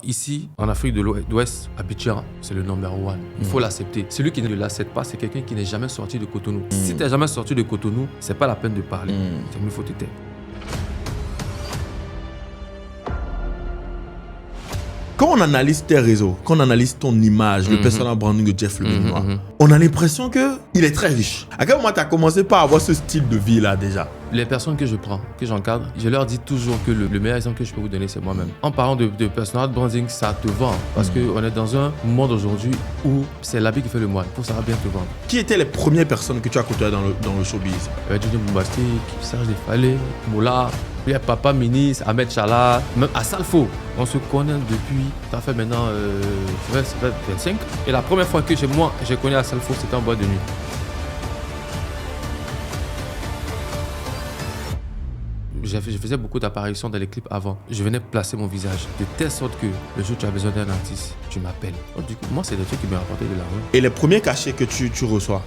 Ici, en Afrique de l'Ouest, Abidjan, c'est le number one. Il faut l'accepter. Celui qui ne l'accepte pas, c'est quelqu'un qui n'est jamais sorti de Cotonou. Si tu n'es jamais sorti de Cotonou, c'est pas la peine de parler. C'est mieux faut te taire. Quand on analyse tes réseaux, quand on analyse ton image, le personal branding de Jeff le Béninois, on a l'impression qu'il est très riche. À quel moment tu as commencé par avoir ce style de vie-là déjà? Les personnes que je prends, que j'encadre, je leur dis toujours que le meilleur exemple que je peux vous donner, c'est moi-même. En parlant de personal branding, ça te vend. Parce qu'on est dans un monde aujourd'hui où c'est l'habit qui fait le moine. Il faut savoir bien te vendre. Qui étaient les premières personnes que tu as côtoyées dans le showbiz? Junior Bombastic, Serge Defalé, Moula, puis Papa Ministre, Ahmed Chala, même à Salfo. On se connaît depuis, ça fait maintenant 25. Et la première fois que j'ai connu à Salfo, c'était en boîte de nuit. Je faisais beaucoup d'apparitions dans les clips avant. Je venais placer mon visage de telle sorte que le jour où tu as besoin d'un artiste, tu m'appelles. Donc, du coup, moi, c'est des trucs qui m'ont rapporté de l'argent. Et les premiers cachets que tu reçois,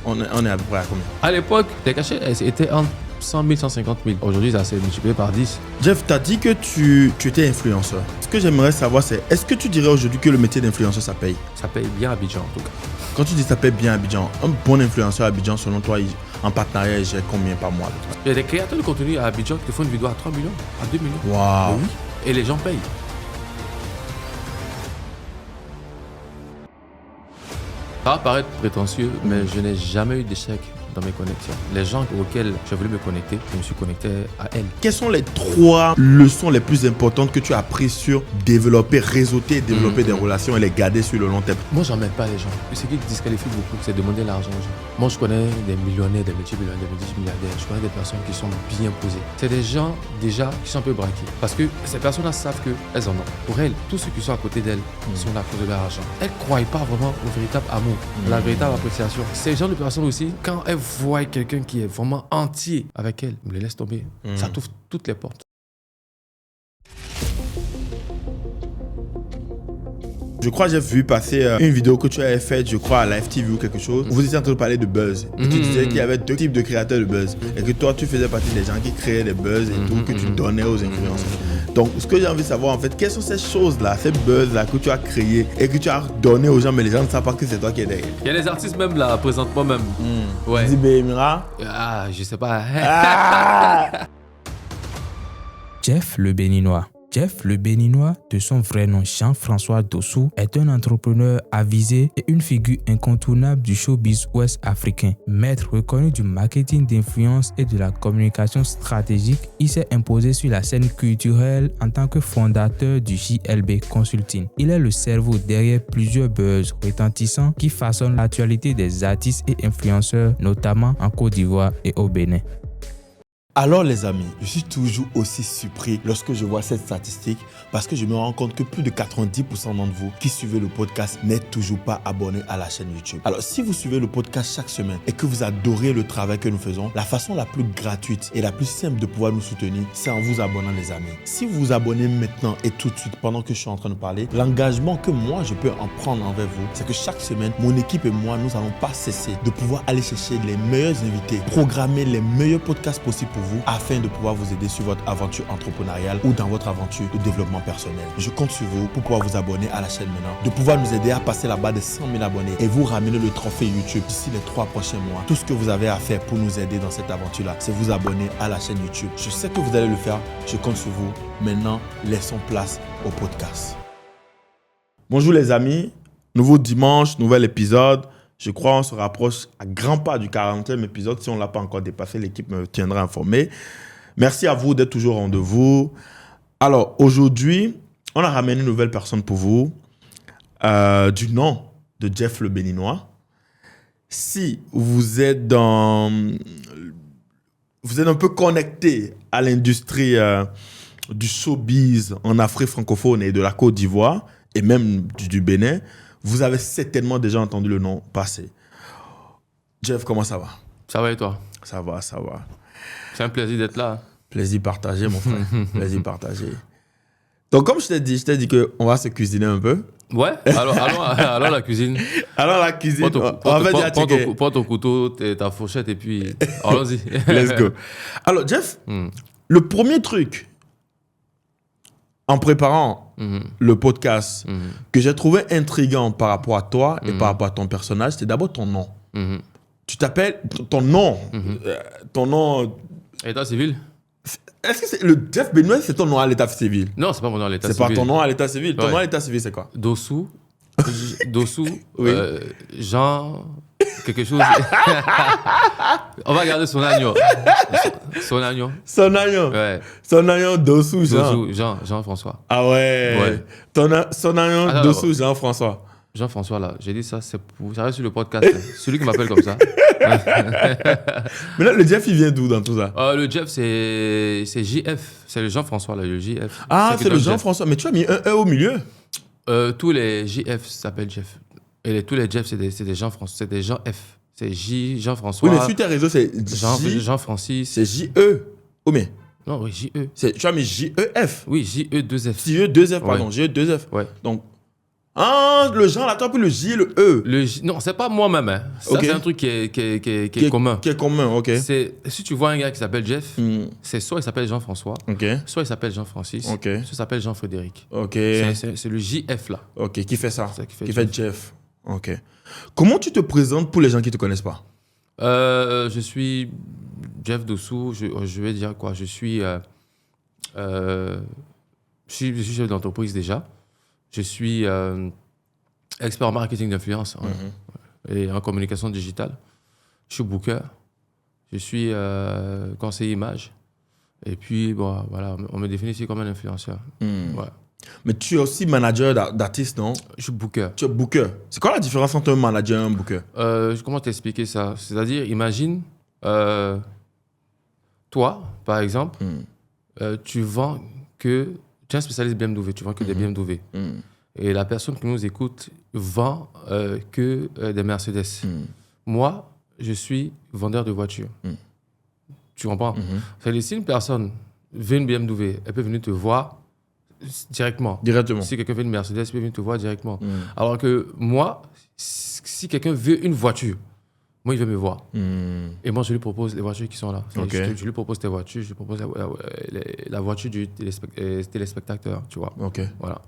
on est à peu près à combien? À l'époque, les cachets étaient entre 100 000, 150 000. Aujourd'hui, ça s'est multiplié par 10. Jeff, tu as dit que tu étais influenceur. Ce que j'aimerais savoir, c'est est-ce que tu dirais aujourd'hui que le métier d'influenceur, ça paye? Ça paye bien à Abidjan, en tout cas. Quand tu dis ça paye bien à Abidjan, un bon influenceur à Abidjan, selon toi, en partenariat, il gère combien par mois? Il y a des créateurs de contenu à Abidjan qui te font une vidéo à 3 millions, à 2 millions. Waouh! Oui. Et les gens payent. Ça va paraître prétentieux, mais je n'ai jamais eu d'échec dans mes connexions. Les gens auxquels j'ai voulu me connecter, je me suis connecté à elles. Quelles sont les 3 leçons les plus importantes que tu as apprises sur développer, réseauter, développer des relations et les garder sur le long terme? Moi, j'en mets pas les gens. Ce qui disqualifie beaucoup, c'est demander l'argent aux gens. Moi, je connais des millionnaires, des multimillionnaires, des multimilliardaires. Je connais des personnes qui sont bien posées. C'est des gens, déjà, qui sont un peu braqués. Parce que ces personnes-là savent qu'elles en ont. Pour elles, tous ceux qui sont à côté d'elles sont là pour de leur argent. Elles ne croient pas vraiment au véritable amour, la véritable appréciation. Ces gens de personnes aussi, quand elles voient quelqu'un qui est vraiment entier avec elles, me les laisse tomber. Ça t'ouvre toutes les portes. Je crois que j'ai vu passer une vidéo que tu avais faite, je crois, à Live TV ou quelque chose. Vous étiez en train de parler de buzz. Et tu disais qu'il y avait 2 types de créateurs de buzz. Et que toi, tu faisais partie des gens qui créaient des buzz et tout, que tu donnais aux influenceurs. Donc, ce que j'ai envie de savoir, en fait, quelles sont ces choses-là, ces buzz-là que tu as créées et que tu as donné aux gens, mais les gens ne savent pas que c'est toi qui es derrière. Il y a des artistes même là, présentement même. Ouais. Dibé Mira. Ah, je sais pas. Jeff le Béninois. Jeff le Béninois, de son vrai nom Jean-François Dossou, est un entrepreneur avisé et une figure incontournable du showbiz ouest africain. Maître reconnu du marketing d'influence et de la communication stratégique, il s'est imposé sur la scène culturelle en tant que fondateur du JLB Consulting. Il est le cerveau derrière plusieurs buzz retentissants qui façonnent l'actualité des artistes et influenceurs, notamment en Côte d'Ivoire et au Bénin. Alors les amis, je suis toujours aussi surpris lorsque je vois cette statistique parce que je me rends compte que plus de 90% d'entre vous qui suivez le podcast n'êtes toujours pas abonnés à la chaîne YouTube. Alors si vous suivez le podcast chaque semaine et que vous adorez le travail que nous faisons, la façon la plus gratuite et la plus simple de pouvoir nous soutenir, c'est en vous abonnant les amis. Si vous vous abonnez maintenant et tout de suite pendant que je suis en train de parler, l'engagement que moi je peux en prendre envers vous, c'est que chaque semaine, mon équipe et moi, nous n'allons pas cesser de pouvoir aller chercher les meilleurs invités, programmer les meilleurs podcasts possibles pour vous afin de pouvoir vous aider sur votre aventure entrepreneuriale ou dans votre aventure de développement personnel. Je compte sur vous pour pouvoir vous abonner à la chaîne maintenant, de pouvoir nous aider à passer la barre des 100 000 abonnés et vous ramener le trophée YouTube d'ici les 3 prochains mois. Tout ce que vous avez à faire pour nous aider dans cette aventure-là, c'est vous abonner à la chaîne YouTube. Je sais que vous allez le faire, je compte sur vous. Maintenant, laissons place au podcast. Bonjour les amis, nouveau dimanche, nouvel épisode. Je crois qu'on se rapproche à grands pas du 40e épisode. Si on ne l'a pas encore dépassé, l'équipe me tiendra informé. Merci à vous d'être toujours au rendez-vous. Alors, aujourd'hui, on a ramené une nouvelle personne pour vous du nom de Jeff le Béninois. Si vous êtes un peu connecté à l'industrie du showbiz en Afrique francophone et de la Côte d'Ivoire et même du Bénin, vous avez certainement déjà entendu le nom passer. Jeff, comment ça va? Ça va et toi? Ça va, ça va. C'est un plaisir d'être là. Plaisir partagé, mon frère. Plaisir partagé. Donc, comme je t'ai dit qu'on va se cuisiner un peu. Ouais, alors la cuisine. Alors la cuisine, prends ton couteau, ta fourchette et puis allons-y. Let's go. Alors, Jeff, le premier truc en préparant le podcast, que j'ai trouvé intriguant par rapport à toi et par rapport à ton personnage, c'est d'abord ton nom. Tu t'appelles ton nom. Ton nom. État civil? Est-ce que c'est le Jeff Benoît, c'est ton nom à l'état civil? Non, c'est pas mon nom à l'état C'est civil. pas ton nom à l'état civil. Ton Ouais. nom à l'état civil, c'est quoi? Dossou, Oui. Jean, quelque chose. On va garder son agneau. Son agneau. Son agneau. Ouais. Son agneau Dossou Jean. Dossou, Jean-François. Ah ouais. Ouais. Son agneau Attends, Dossou Jean-François. Jean-François, là, j'ai dit ça, c'est pour. Ça reste sur le podcast. Hein. Celui qui m'appelle comme ça. Mais là, le Jeff, il vient d'où dans tout ça? Le Jeff, c'est JF. C'est le Jean-François, là, le JF. Ah, qui c'est le donne Jeff. Jean-François. Mais tu as mis un E au milieu. Tous les JF s'appellent Jeff. Et tous les Jeff, c'est des Jean-François. C'est des Jean F. C'est Jean-François. Oui, mais sur tes réseaux, c'est Jean-Francis. C'est J-E. Oh, mais Non, oui, JE. tu as mis J-E-F. Oui, JE2F. J-E-2-F, pardon. Ouais. J-E-2-F. Ouais. Donc, le Jean, là, tu as pris le J et le E. Non, c'est pas moi-même. Hein. Ça, Ok. c'est un truc qui est commun. Qui est commun, ok. Si tu vois un gars qui s'appelle Jeff, Hmm. c'est soit il s'appelle Jean-François, Ok. soit il s'appelle Jean-Francis, Ok. soit il s'appelle Jean-Frédéric. Ok. C'est le JF là. Ok, qui fait ça? C'est ça qui fait Qui fait Jeff. Ok. Comment tu te présentes pour les gens qui ne te connaissent pas? Je suis Jeff Dossou. Je vais dire quoi? Je suis chef d'entreprise déjà. Je suis expert en marketing d'influence et en communication digitale. Je suis booker. Je suis conseiller image. Et puis, bon, voilà, on me définit ici comme un influenceur. Ouais. Mais tu es aussi manager d'artistes, non? Je suis booker. Tu es booker. C'est quoi la différence entre un manager et un booker? Comment t'expliquer ça? C'est-à-dire, imagine, toi, par exemple, tu vends que... Tu es un spécialiste BMW, tu vends que des BMW. Et la personne qui nous écoute vend que des Mercedes. Moi, je suis vendeur de voitures. Tu comprends? C'est-à-dire, si une personne veut une BMW, elle peut venir te voir directement. Directement. Si quelqu'un veut une Mercedes, il peut venir te voir directement. Alors que moi, si quelqu'un veut une voiture, moi, il veut me voir. Et moi, je lui propose les voitures qui sont là. Ok. Je lui propose tes voitures, je lui propose la voiture du téléspectateur, tu vois. Ok. Voilà.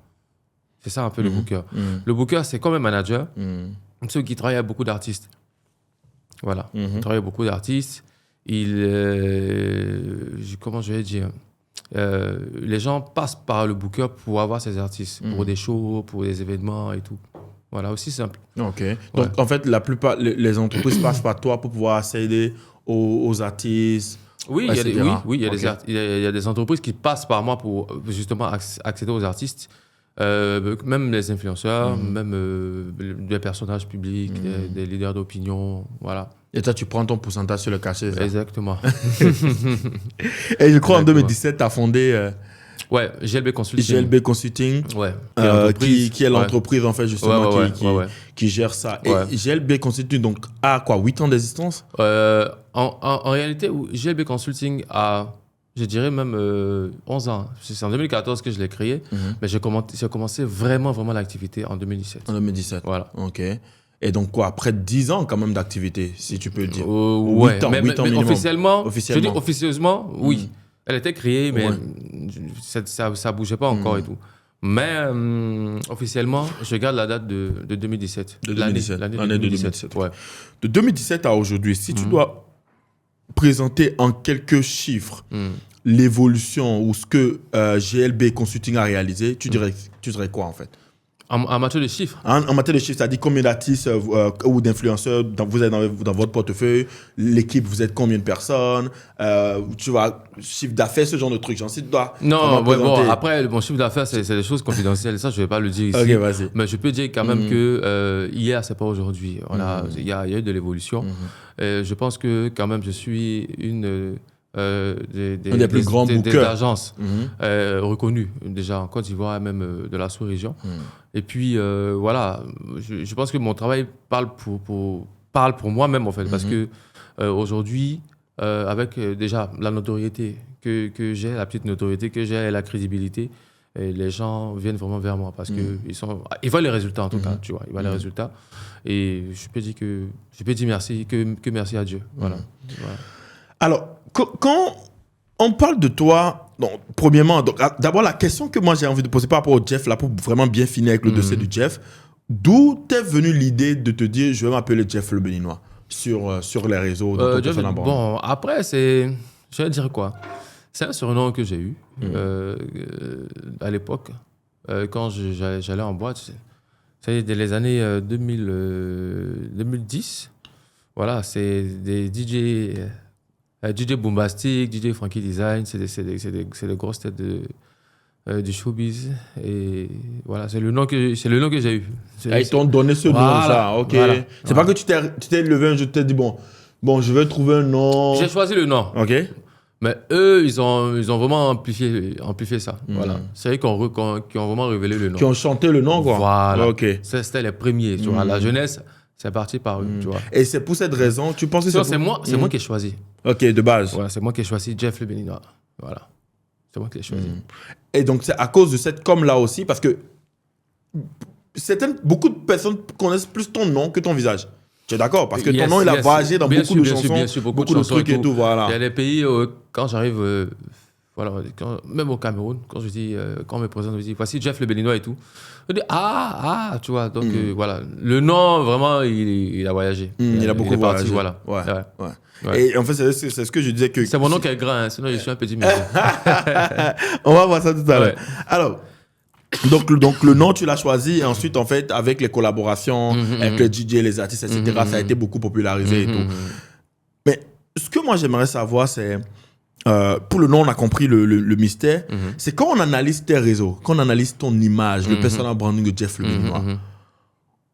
C'est ça un peu le booker. Le booker, c'est comme un manager, ceux qui travaillent avec beaucoup d'artistes. Voilà. Il travaille avec beaucoup d'artistes. Comment je vais dire? Les gens passent par le booker pour avoir ces artistes, pour des shows, pour des événements et tout. Voilà, aussi simple. Ok. Donc, en fait, la plupart, les entreprises passent par toi pour pouvoir accéder aux artistes. Oui, il y a des entreprises qui passent par moi pour justement accéder aux artistes. Même les influenceurs, même des personnages publics, des leaders d'opinion, voilà. Et toi, tu prends ton pourcentage sur le cachet, ça? Exactement. Et je crois en Exactement. 2017, tu as fondé Ouais, GLB Consulting. GLB Consulting, Ouais. qui est l'entreprise, en fait, justement, qui gère ça. Ouais. Et GLB Consulting, donc, a quoi, 8 ans d'existence? En réalité, GLB Consulting a, je dirais même 11 ans. C'est en 2014 que je l'ai créé, mais j'ai commencé vraiment l'activité en 2017. En 2017. Voilà. Ok. Et donc, quoi, près de 10 ans, quand même, d'activité, si tu peux le dire. Ouais, 8 ans, mais minimum. officiellement, je dis officieusement, oui. Elle était créée, mais Ouais. ça bougeait pas encore et tout. Mais officiellement, je garde la date de 2017. De 2017. L'année L'année de 2017. Ouais. De 2017 à aujourd'hui, si tu dois présenter en quelques chiffres l'évolution ou ce que GLB Consulting a réalisé, tu dirais quoi, en fait? En matière de chiffres. En matière de chiffres, c'est-à-dire combien d'artistes ou d'influenceurs vous avez dans votre portefeuille, l'équipe, vous êtes combien de personnes, tu vois, chiffre d'affaires, ce genre de trucs. Si tu dois Non, présenter... bon, après, mon chiffre d'affaires, c'est des choses confidentielles. Ça, je ne vais pas le dire ici. Ok, vas-y. Mais je peux dire quand même que hier, c'est pas aujourd'hui. Il y a eu de l'évolution. Je pense que quand même, je suis une des plus grands bookers. des agences reconnues déjà en Côte d'Ivoire, même de la sous-région. Et puis, voilà, je pense que mon travail parle pour moi-même, en fait, parce que aujourd'hui, avec déjà la notoriété que j'ai, la petite notoriété que j'ai et la crédibilité, et les gens viennent vraiment vers moi parce que ils voient les résultats, en tout cas, tu vois, ils voient les résultats. Et je peux dire merci, que merci à Dieu. Voilà. Voilà. Alors, quand on parle de toi. Donc, premièrement, d'abord, la question que moi j'ai envie de poser par rapport au Jeff, là, pour vraiment bien finir avec le dossier du Jeff, d'où t'es venue l'idée de te dire je vais m'appeler Jeff le Béninois sur les réseaux Bon, après, je vais dire quoi? C'est un surnom que j'ai eu à l'époque, quand j'allais en boîte. C'est dès les années 2010. Voilà, c'est des DJ Boombastic, DJ Frankie Design, c'est des grosses têtes du showbiz. Et voilà, c'est le nom que j'ai eu. Ils t'ont donné ce nom, ça, ok. Voilà, c'est pas que tu t'es levé un jour, tu t'es dit, bon, je vais trouver un nom. J'ai choisi le nom. Ok. Mais eux, ils ont vraiment amplifié ça. Voilà. C'est eux qui ont vraiment révélé le nom. Qui ont chanté le nom, quoi. Voilà. Ok. C'était les premiers. Tu vois. La jeunesse, c'est parti par eux. Tu vois. Et c'est pour cette raison, tu penses que c'est moi qui ai choisi. Ok, de base. Voilà, c'est moi qui ai choisi Jeff le Béninois. Voilà. C'est moi qui l'ai choisi. Et donc, c'est à cause de cette com-là aussi, parce que beaucoup de personnes connaissent plus ton nom que ton visage. Tu es d'accord? Parce que ton nom, il a voyagé dans beaucoup de chansons, bien sûr, beaucoup de trucs et tout. Voilà. Il y a des pays, quand j'arrive, même au Cameroun, quand on me présente, je dis, voici Jeff le Béninois et tout. Je dis, tu vois. Donc, voilà. Le nom, vraiment, il a voyagé. Il a beaucoup voyagé. Voilà. Ouais. Et en fait, c'est ce que je disais que... C'est mon nom qui est grand, sinon je suis un petit monsieur. On va voir ça tout à l'heure. Alors... Donc, le nom, tu l'as choisi. Et ensuite, en fait, avec les collaborations avec les DJ, les artistes, etc., ça a été beaucoup popularisé et tout. Mais ce que moi, j'aimerais savoir, c'est... pour le nom, on a compris le mystère. C'est quand on analyse tes réseaux, quand on analyse ton image, le personal branding de Jeff le Béninois,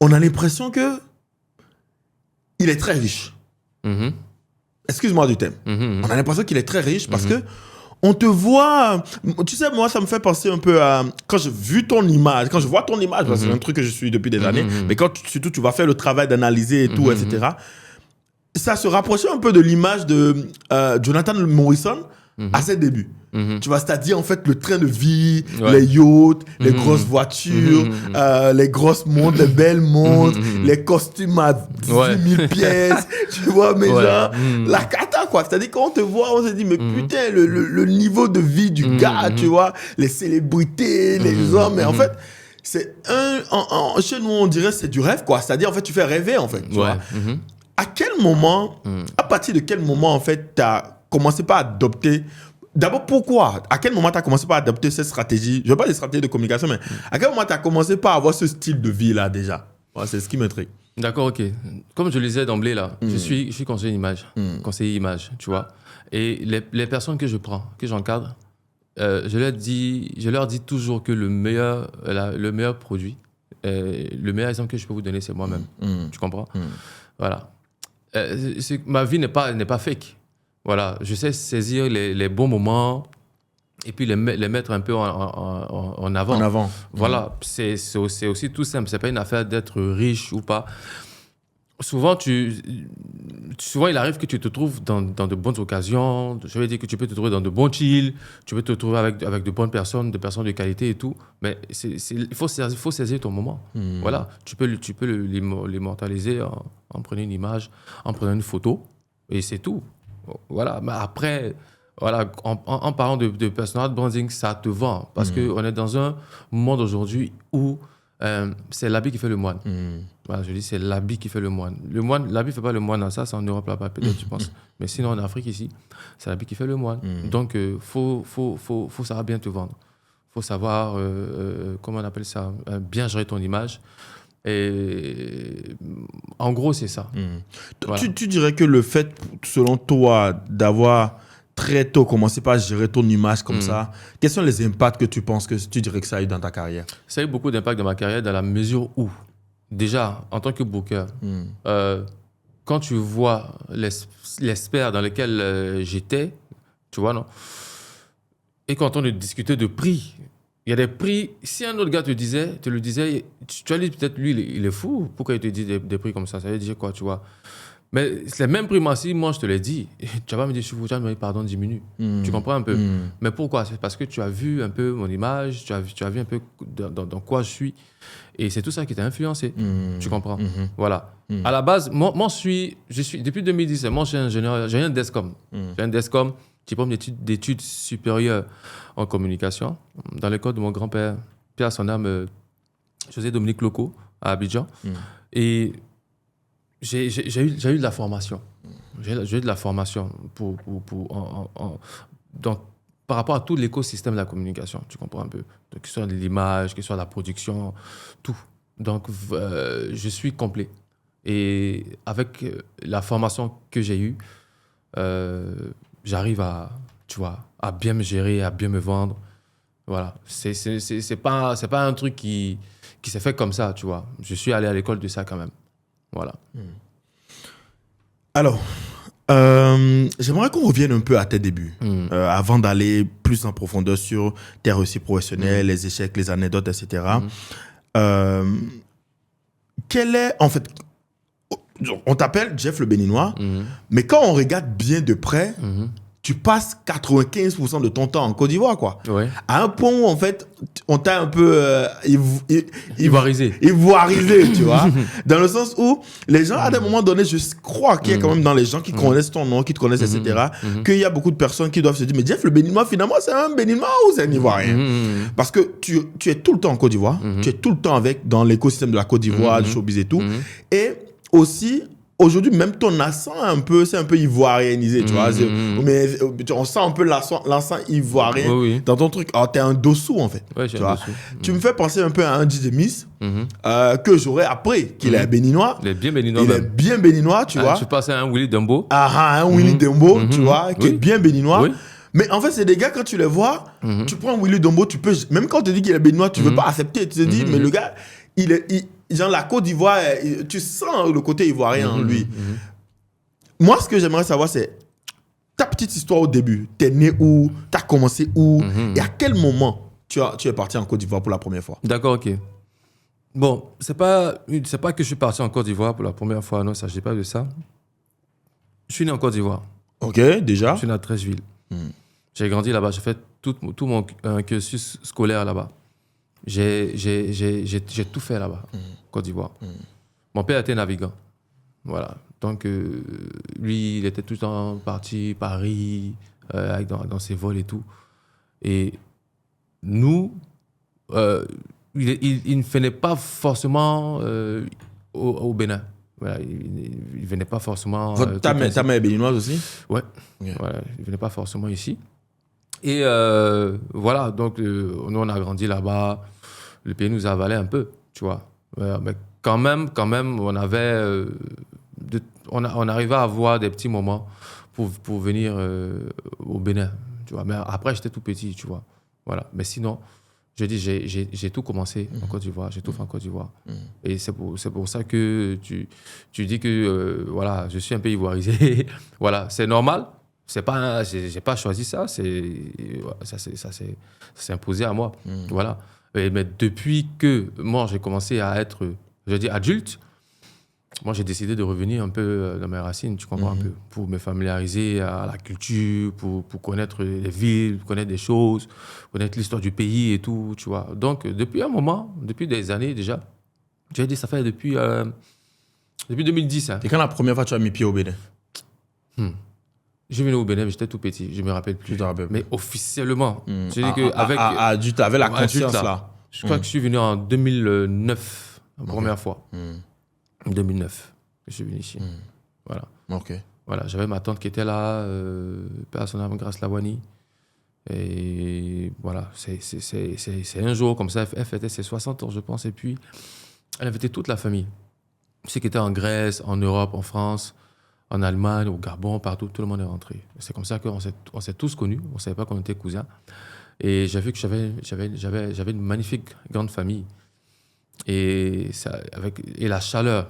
on a l'impression que il est très riche. Excuse-moi du thème. On a l'impression qu'il est très riche parce que on te voit, tu sais, moi, ça me fait penser un peu à quand je vois ton image, parce que c'est un truc que je suis depuis des années, mais surtout tu vas faire le travail d'analyser et tout, etc. Ça se rapprochait un peu de l'image de Jonathan Morrison à ses débuts. Tu vois, c'est-à-dire en fait le train de vie, les yachts, les grosses voitures, les grosses montres, les belles montres, les costumes à 10 000 pièces, tu vois, mais genre, la cata quoi. C'est-à-dire quand on te voit, on se dit, mais putain, le niveau de vie du gars, tu vois, les célébrités, les hommes, mais en fait, c'est chez nous, on dirait c'est du rêve quoi. C'est-à-dire en fait, tu fais rêver en fait, tu vois. À quel moment, à partir de quel moment en fait, tu as commencé par adopter... D'abord, pourquoi? À quel moment tu as commencé par adopter cette stratégie? Je ne veux pas des stratégies de communication, mais à quel moment tu as commencé par avoir ce style de vie-là déjà? C'est ce qui m'intrigue. D'accord, ok. Comme je le disais d'emblée, là, je suis conseiller image, tu vois. Et les personnes que je prends, que j'encadre, je leur dis toujours que le meilleur produit, le meilleur exemple que je peux vous donner, c'est moi-même. Tu comprends? Voilà. Ma vie n'est pas fake. Voilà, je sais saisir les bons moments et puis les mettre un peu en avant. En avant. Voilà, c'est aussi tout simple. C'est pas une affaire d'être riche ou pas. Souvent, il arrive que tu te trouves dans de bonnes occasions. Je veux dire que tu peux te trouver dans de bons chill, tu peux te trouver avec de bonnes personnes, de personnes de qualité et tout. Mais il faut saisir ton moment. Voilà, tu peux l'immortaliser en prenant une image, en prenant une photo, et c'est tout. Voilà, mais après, voilà, en parlant de personal branding, ça te vend. Parce qu'on est dans un monde aujourd'hui où c'est l'habit qui fait le moine. Voilà, je dis, c'est l'habit qui fait le moine. L'habit ne fait pas le moine, ça, c'est en Europe là-bas, peut-être, tu penses. Mais sinon, en Afrique, ici, c'est l'habit qui fait le moine. Donc, faut savoir bien te vendre. Faut savoir, comment on appelle ça, bien gérer ton image. Et en gros, c'est ça. Voilà. Tu dirais que le fait, selon toi, d'avoir très tôt commencé par gérer ton image comme ça, quels sont les impacts que tu penses que tu dirais que ça a eu dans ta carrière? Ça a eu beaucoup d'impact dans ma carrière dans la mesure où, déjà, en tant que booker, quand tu vois les sphères dans lesquelles j'étais, tu vois, non? Et quand on discutait de prix, il y a des prix, si un autre gars te le disait, tu as dit peut-être lui, il est fou, pourquoi il te dit des prix comme ça veut dire quoi, tu vois? Mais c'est les mêmes prix, moi je te l'ai dit, tu vas pas me dire, tu vas me dire, pardon, diminue. Tu comprends un peu? Mais pourquoi? C'est parce que tu as vu un peu mon image, tu as vu un peu dans quoi je suis, et c'est tout ça qui t'a influencé, tu comprends? Voilà. À la base, moi je suis, depuis 2010, moi j'ai un Descom. J'ai un Descom. diplôme d'études supérieures en communication, dans l'école de mon grand-père, Pierre son âme, José Dominique Loco, à Abidjan. Et j'ai eu de la formation. J'ai eu de la formation donc, par rapport à tout l'écosystème de la communication, tu comprends un peu. Donc, que ce soit l'image, que ce soit la production, tout. Donc, je suis complet. Et avec la formation que j'ai eue, j'arrive à bien me gérer, à bien me vendre. Voilà. C'est pas un truc qui s'est fait comme ça, tu vois. Je suis allé à l'école de ça quand même. Voilà. Alors, j'aimerais qu'on revienne un peu à tes débuts, avant d'aller plus en profondeur sur tes réussites professionnelles, les échecs, les anecdotes, etc. Quel est, en fait, on t'appelle Jeff le Béninois, mais quand on regarde bien de près, tu passes 95% de ton temps en Côte d'Ivoire, quoi. Ouais. À un point où, en fait, on t'a un peu Ivoirisé, tu vois. Dans le sens où les gens, à des moments donnés, je crois qu'il y a quand même dans les gens qui connaissent ton nom, qui te connaissent, etc., qu'il y a beaucoup de personnes qui doivent se dire, mais Jeff, le Béninois, finalement, c'est un Béninois ou c'est un Ivoirien? Parce que tu es tout le temps en Côte d'Ivoire, tu es tout le temps dans l'écosystème de la Côte d'Ivoire, du showbiz et tout. Et aussi, aujourd'hui, même ton accent, c'est un peu ivoirianisé, tu vois. Mais on sent un peu l'accent ivoirien dans ton truc. Alors, t'es un dossou, en fait. Ouais, tu vois. Tu me fais penser un peu à un DJ Miss que j'aurais appris qu'il est béninois. Il est bien béninois. Il est bien béninois, tu vois. Tu passes à un Willy Dumbo. Un Willy Dumbo, tu vois, qui est bien béninois. Oui. Mais en fait, c'est des gars, quand tu les vois, tu prends un Willy Dumbo, tu peux, même quand on te dit qu'il est béninois, tu veux pas accepter. Tu te dis, mais le gars, genre la Côte d'Ivoire, tu sens le côté ivoirien en lui. Moi, ce que j'aimerais savoir, c'est ta petite histoire au début. T'es né où? T'as commencé où? Et à quel moment tu es parti en Côte d'Ivoire pour la première fois? D'accord, ok. Bon, c'est pas que je suis parti en Côte d'Ivoire pour la première fois. Non, il ne s'agit pas de ça. Je suis né en Côte d'Ivoire. Ok, déjà. Je suis né à Treichville. J'ai grandi là-bas. J'ai fait tout mon cursus scolaire là-bas. J'ai tout fait là-bas, Côte d'Ivoire. Mon père était navigant. Voilà. Donc, lui, il était tout le temps parti Paris, dans ses vols et tout. Et nous, il ne venait pas forcément au Bénin. Voilà, il ne venait pas forcément... Ta mère est béninoise aussi? Ouais. Okay. Voilà, il ne venait pas forcément ici. Et voilà, donc nous, on a grandi là-bas. Le pays nous avalait un peu, tu vois. Mais quand même, on avait... on arrivait à avoir des petits moments pour venir au Bénin, tu vois. Mais après, j'étais tout petit, tu vois. Voilà. Mais sinon, je dis, j'ai tout commencé en Côte d'Ivoire. J'ai tout fait en Côte d'Ivoire. Et c'est pour ça que tu dis que, voilà, je suis un peu ivoirisé. Voilà, c'est normal. J'ai pas choisi ça. Ça s'est imposé à moi. Voilà. Mais depuis que moi, j'ai commencé à être, je dis, adulte, moi, j'ai décidé de revenir un peu dans mes racines, tu comprends un peu, pour me familiariser à la culture, pour connaître les villes, connaître des choses, connaître l'histoire du pays et tout, tu vois. Donc, depuis un moment, depuis des années déjà, j'ai dit, ça fait depuis 2010. Hein. Et quand la première fois tu as mis pied au Bénin? Je suis venu au Bénin, mais j'étais tout petit, je me rappelle plus. Je te rappelle. Mais officiellement, je dis que adulte, avec la conscience là. Je crois que je suis venu en 2009, la première fois. En 2009, je suis venu ici. Voilà. Ok. Voilà, j'avais ma tante qui était là, père son âme, Grâce Lawani. Et voilà, c'est un jour comme ça, elle fêtait ses 60 ans, je pense, et puis elle invitait toute la famille. Ceux qui étaient en Grèce, en Europe, en France, en Allemagne, au Gabon, partout, tout le monde est rentré. C'est comme ça qu'on s'est tous connus, on ne savait pas qu'on était cousins. Et j'ai vu que j'avais une magnifique grande famille. Et la chaleur,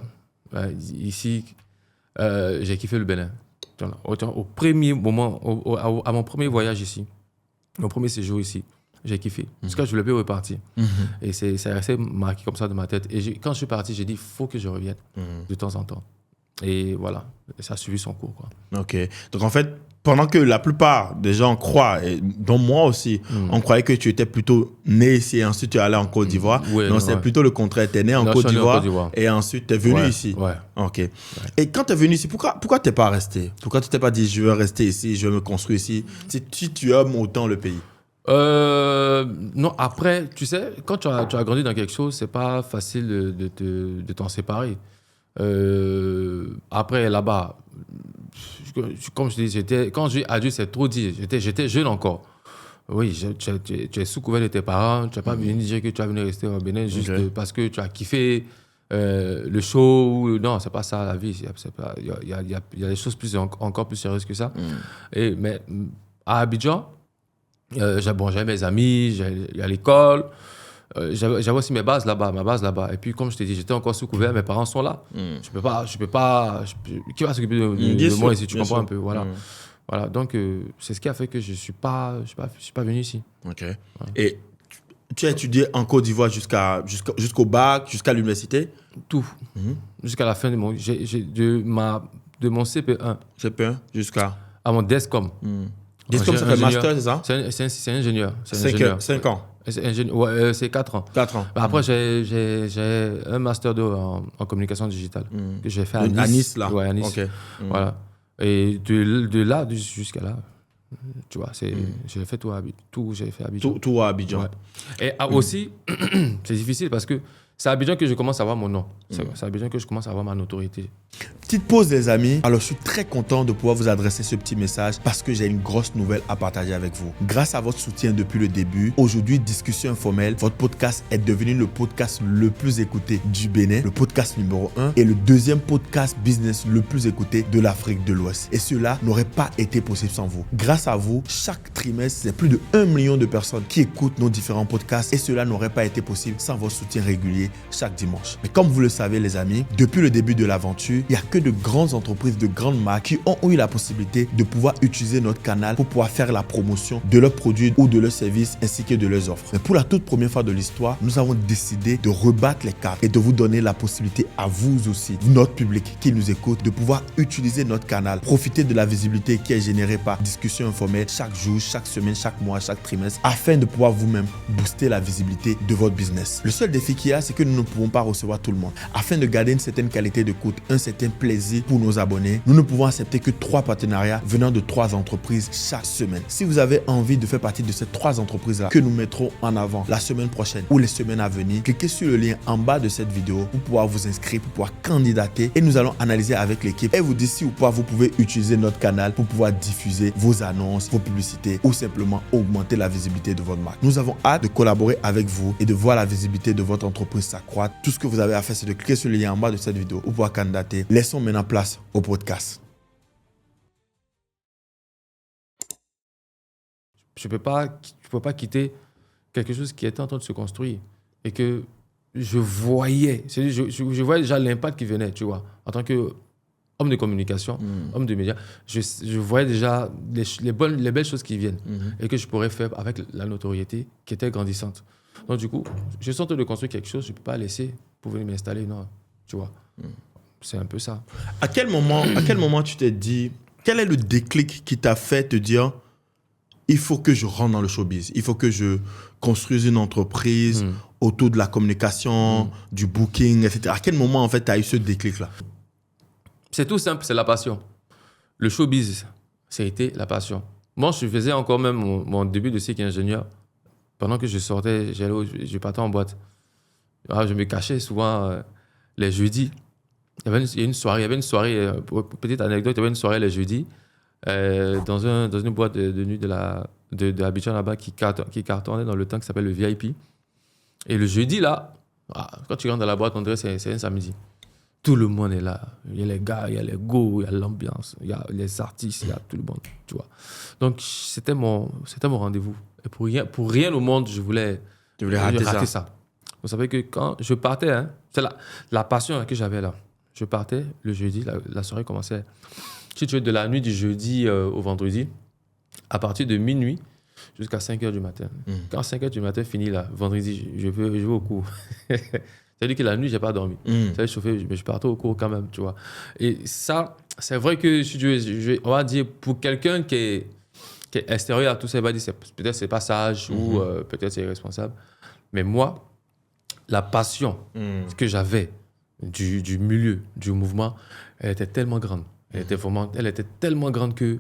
ici, j'ai kiffé le Bénin. Au premier moment, à mon premier voyage ici, mon premier séjour ici, j'ai kiffé. Parce que je voulais plus repartir. Et c'est resté marqué comme ça dans ma tête. Et quand je suis parti, j'ai dit, il faut que je revienne de temps en temps. Et voilà, ça a suivi son cours, quoi. Ok. Donc en fait, pendant que la plupart des gens croient, et dont moi aussi, on croyait que tu étais plutôt né ici et ensuite tu es allé en Côte d'Ivoire. Ouais, non, c'est plutôt le contraire. Tu es né en Côte d'Ivoire et ensuite tu es venu ici. Ouais. Ok. Et quand tu es venu ici, pourquoi tu n'es pas resté? Pourquoi tu t'es pas dit je veux rester ici, je veux me construire ici? Si tu aimes autant le pays. Non, après, tu sais, quand tu as grandi dans quelque chose, c'est pas facile de t'en séparer. Après, là-bas, comme je dis, quand j'ai adulte, c'est trop dit. J'étais jeune encore. Oui, tu es sous couvert de tes parents. Tu n'as pas venu dire que tu vas venir rester au Bénin juste parce que tu as kiffé le show. Non, c'est pas ça la vie. Il y a des choses encore plus sérieuses que ça. Mais à Abidjan, j'avais mes amis, j'allais à l'école. J'avais aussi ma base là-bas. Et puis, comme je t'ai dit, j'étais encore sous couvert, mes parents sont là. Je peux pas. Qui va s'occuper de moi ici? Tu comprends un peu, voilà. Voilà, donc c'est ce qui a fait que je suis pas venu ici. Ok. Ouais. Et tu as étudié en Côte d'Ivoire jusqu'au bac, jusqu'à l'université? Tout. Jusqu'à la fin de mon CP1. CP1 jusqu'à? À mon DESCOM. DESCOM, ça fait master, c'est ça? C'est ingénieur. 5 ans. C'est 4 ans. 4 ans. Après, j'ai un master 2 en communication digitale que j'ai fait à Nice. À Nice, là? Ouais, à Nice. Okay. Voilà. Et de là jusqu'à là, tu vois, j'ai fait tout à Abidjan. Tout à Abidjan. Ouais. Et aussi, c'est difficile parce que c'est à Abidjan que je commence à avoir mon nom. C'est à Abidjan que je commence à avoir ma notoriété. Petite pause, les amis. Alors, je suis très content de pouvoir vous adresser ce petit message parce que j'ai une grosse nouvelle à partager avec vous. Grâce à votre soutien depuis le début, aujourd'hui, Discussion Informelle, votre podcast est devenu le podcast le plus écouté du Bénin, le podcast numéro 1 et le deuxième podcast business le plus écouté de l'Afrique de l'Ouest. Et cela n'aurait pas été possible sans vous. Grâce à vous, chaque trimestre, c'est plus de 1 million de personnes qui écoutent nos différents podcasts et cela n'aurait pas été possible sans votre soutien régulier chaque dimanche. Mais comme vous le savez, les amis, depuis le début de l'aventure, il n'y a que de grandes entreprises, de grandes marques qui ont eu la possibilité de pouvoir utiliser notre canal pour pouvoir faire la promotion de leurs produits ou de leurs services ainsi que de leurs offres. Mais pour la toute première fois de l'histoire, nous avons décidé de rebattre les cartes et de vous donner la possibilité à vous aussi, notre public qui nous écoute, de pouvoir utiliser notre canal, profiter de la visibilité qui est générée par Discussion Informelle chaque jour, chaque semaine, chaque mois, chaque trimestre, afin de pouvoir vous-même booster la visibilité de votre business. Le seul défi qu'il y a, c'est que nous ne pouvons pas recevoir tout le monde. Afin de garder une certaine qualité d'écoute, un certain plaisir pour nos abonnés, nous ne pouvons accepter que 3 partenariats venant de 3 entreprises chaque semaine. Si vous avez envie de faire partie de ces 3 entreprises-là que nous mettrons en avant la semaine prochaine ou les semaines à venir, cliquez sur le lien en bas de cette vidéo pour pouvoir vous inscrire, pour pouvoir candidater et nous allons analyser avec l'équipe et vous dire si ou pas vous pouvez utiliser notre canal pour pouvoir diffuser vos annonces, vos publicités ou simplement augmenter la visibilité de votre marque. Nous avons hâte de collaborer avec vous et de voir la visibilité de votre entreprise s'accroître. Tout ce que vous avez à faire, c'est de cliquer sur le lien en bas de cette vidéo pour pouvoir candidater. Laissons maintenant place au podcast. Je peux pas quitter quelque chose qui était en train de se construire et que je voyais. Je voyais déjà l'impact qui venait, tu vois. En tant que homme de communication, homme de médias, je voyais déjà les belles choses qui viennent et que je pourrais faire avec la notoriété qui était grandissante. Donc du coup, je suis en train de construire quelque chose, je ne peux pas laisser pour venir m'installer, non, tu vois. C'est un peu ça. À quel moment tu t'es dit, quel est le déclic qui t'a fait te dire, il faut que je rentre dans le showbiz, il faut que je construise une entreprise autour de la communication, du booking, etc. À quel moment, en fait, tu as eu ce déclic-là? C'est tout simple, c'est la passion. Le showbiz, ça a été la passion. Moi, je faisais encore même mon début de cycle ingénieur. Pendant que je sortais, je partais en boîte. Alors, je me cachais souvent les jeudis. Il y avait une soirée, petite anecdote, il y avait une soirée les jeudis dans une boîte de nuit de Abidjan là-bas qui cartonnait dans le temps qui s'appelle le VIP. Et le jeudi, là, quand tu rentres dans la boîte, on dirait que c'est un samedi. Tout le monde est là. Il y a les gars, il y a les go, il y a l'ambiance, il y a les artistes, il y a tout le monde, tu vois. Donc, c'était mon rendez-vous. Et pour rien au monde, je voulais rater ça. Vous savez que quand je partais, c'est la passion que j'avais là. Je partais le jeudi, la soirée commençait. Si tu veux, de la nuit du jeudi au vendredi, à partir de minuit jusqu'à 5h du matin. Quand 5h du matin finit là, vendredi, je vais au cours. C'est-à-dire que la nuit, je n'ai pas dormi. Ça a chauffé, mais je partais au cours quand même, tu vois. Et ça, c'est vrai que, si on va dire, pour quelqu'un qui est extérieur à tout ça, il va dire peut-être c'est pas sage ou peut-être c'est irresponsable. Mais moi, la passion que j'avais du milieu, du mouvement, elle était tellement grande. Elle était tellement grande que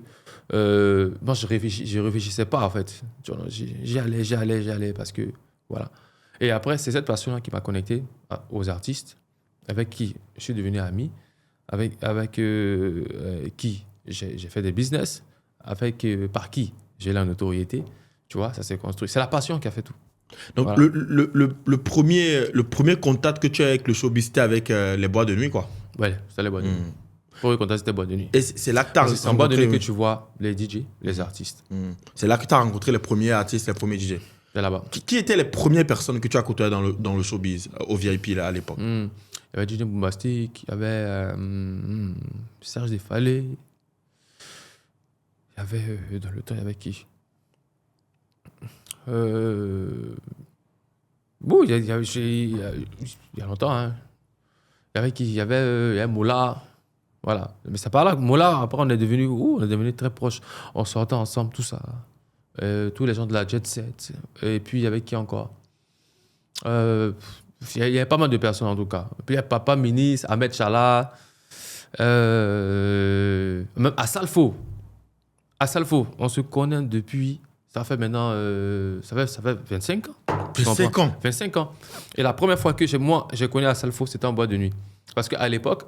moi, je réfléchissais pas, en fait. J'y allais parce que, voilà. Et après, c'est cette passion-là qui m'a connecté aux artistes avec qui je suis devenu ami, avec qui j'ai fait des business, par qui j'ai la notoriété. Tu vois, ça s'est construit. C'est la passion qui a fait tout. Donc, Voilà. le premier contact que tu as avec le showbiz, c'était avec les boîtes de nuit, quoi. Ouais, c'était les boîtes de nuit. Pour eux, c'était boîte de nuit. Et c'est là que tu as C'est en boîte de nuit que tu vois les DJ, les artistes. C'est là que tu as rencontré les premiers artistes, les premiers DJ. C'est là-bas. Qui étaient les premières personnes que tu as côtoyées dans le showbiz, au VIP, là, à l'époque? Il y avait DJ Boombastic, il y avait Serge Desfalais. Il y avait, dans le temps, il y avait qui? Bon, il y a longtemps, hein. Il y avait qui? Il y avait Moula. Voilà. Mais ça parle là, Moula, après, on est devenu très proches. On sortait ensemble, tout ça. Tous les gens de la Jet Set. Et puis, il y avait qui encore? Il y avait pas mal de personnes, en tout cas. Puis, il y a Papa Minis, Ahmed Chala. Même à Salfo. On se connaît depuis... Ça fait maintenant... ça fait 25 ans. 25 ans? 25 ans. Et la première fois que j'ai connu Asalfo, c'était en boîte de nuit. Parce qu'à l'époque,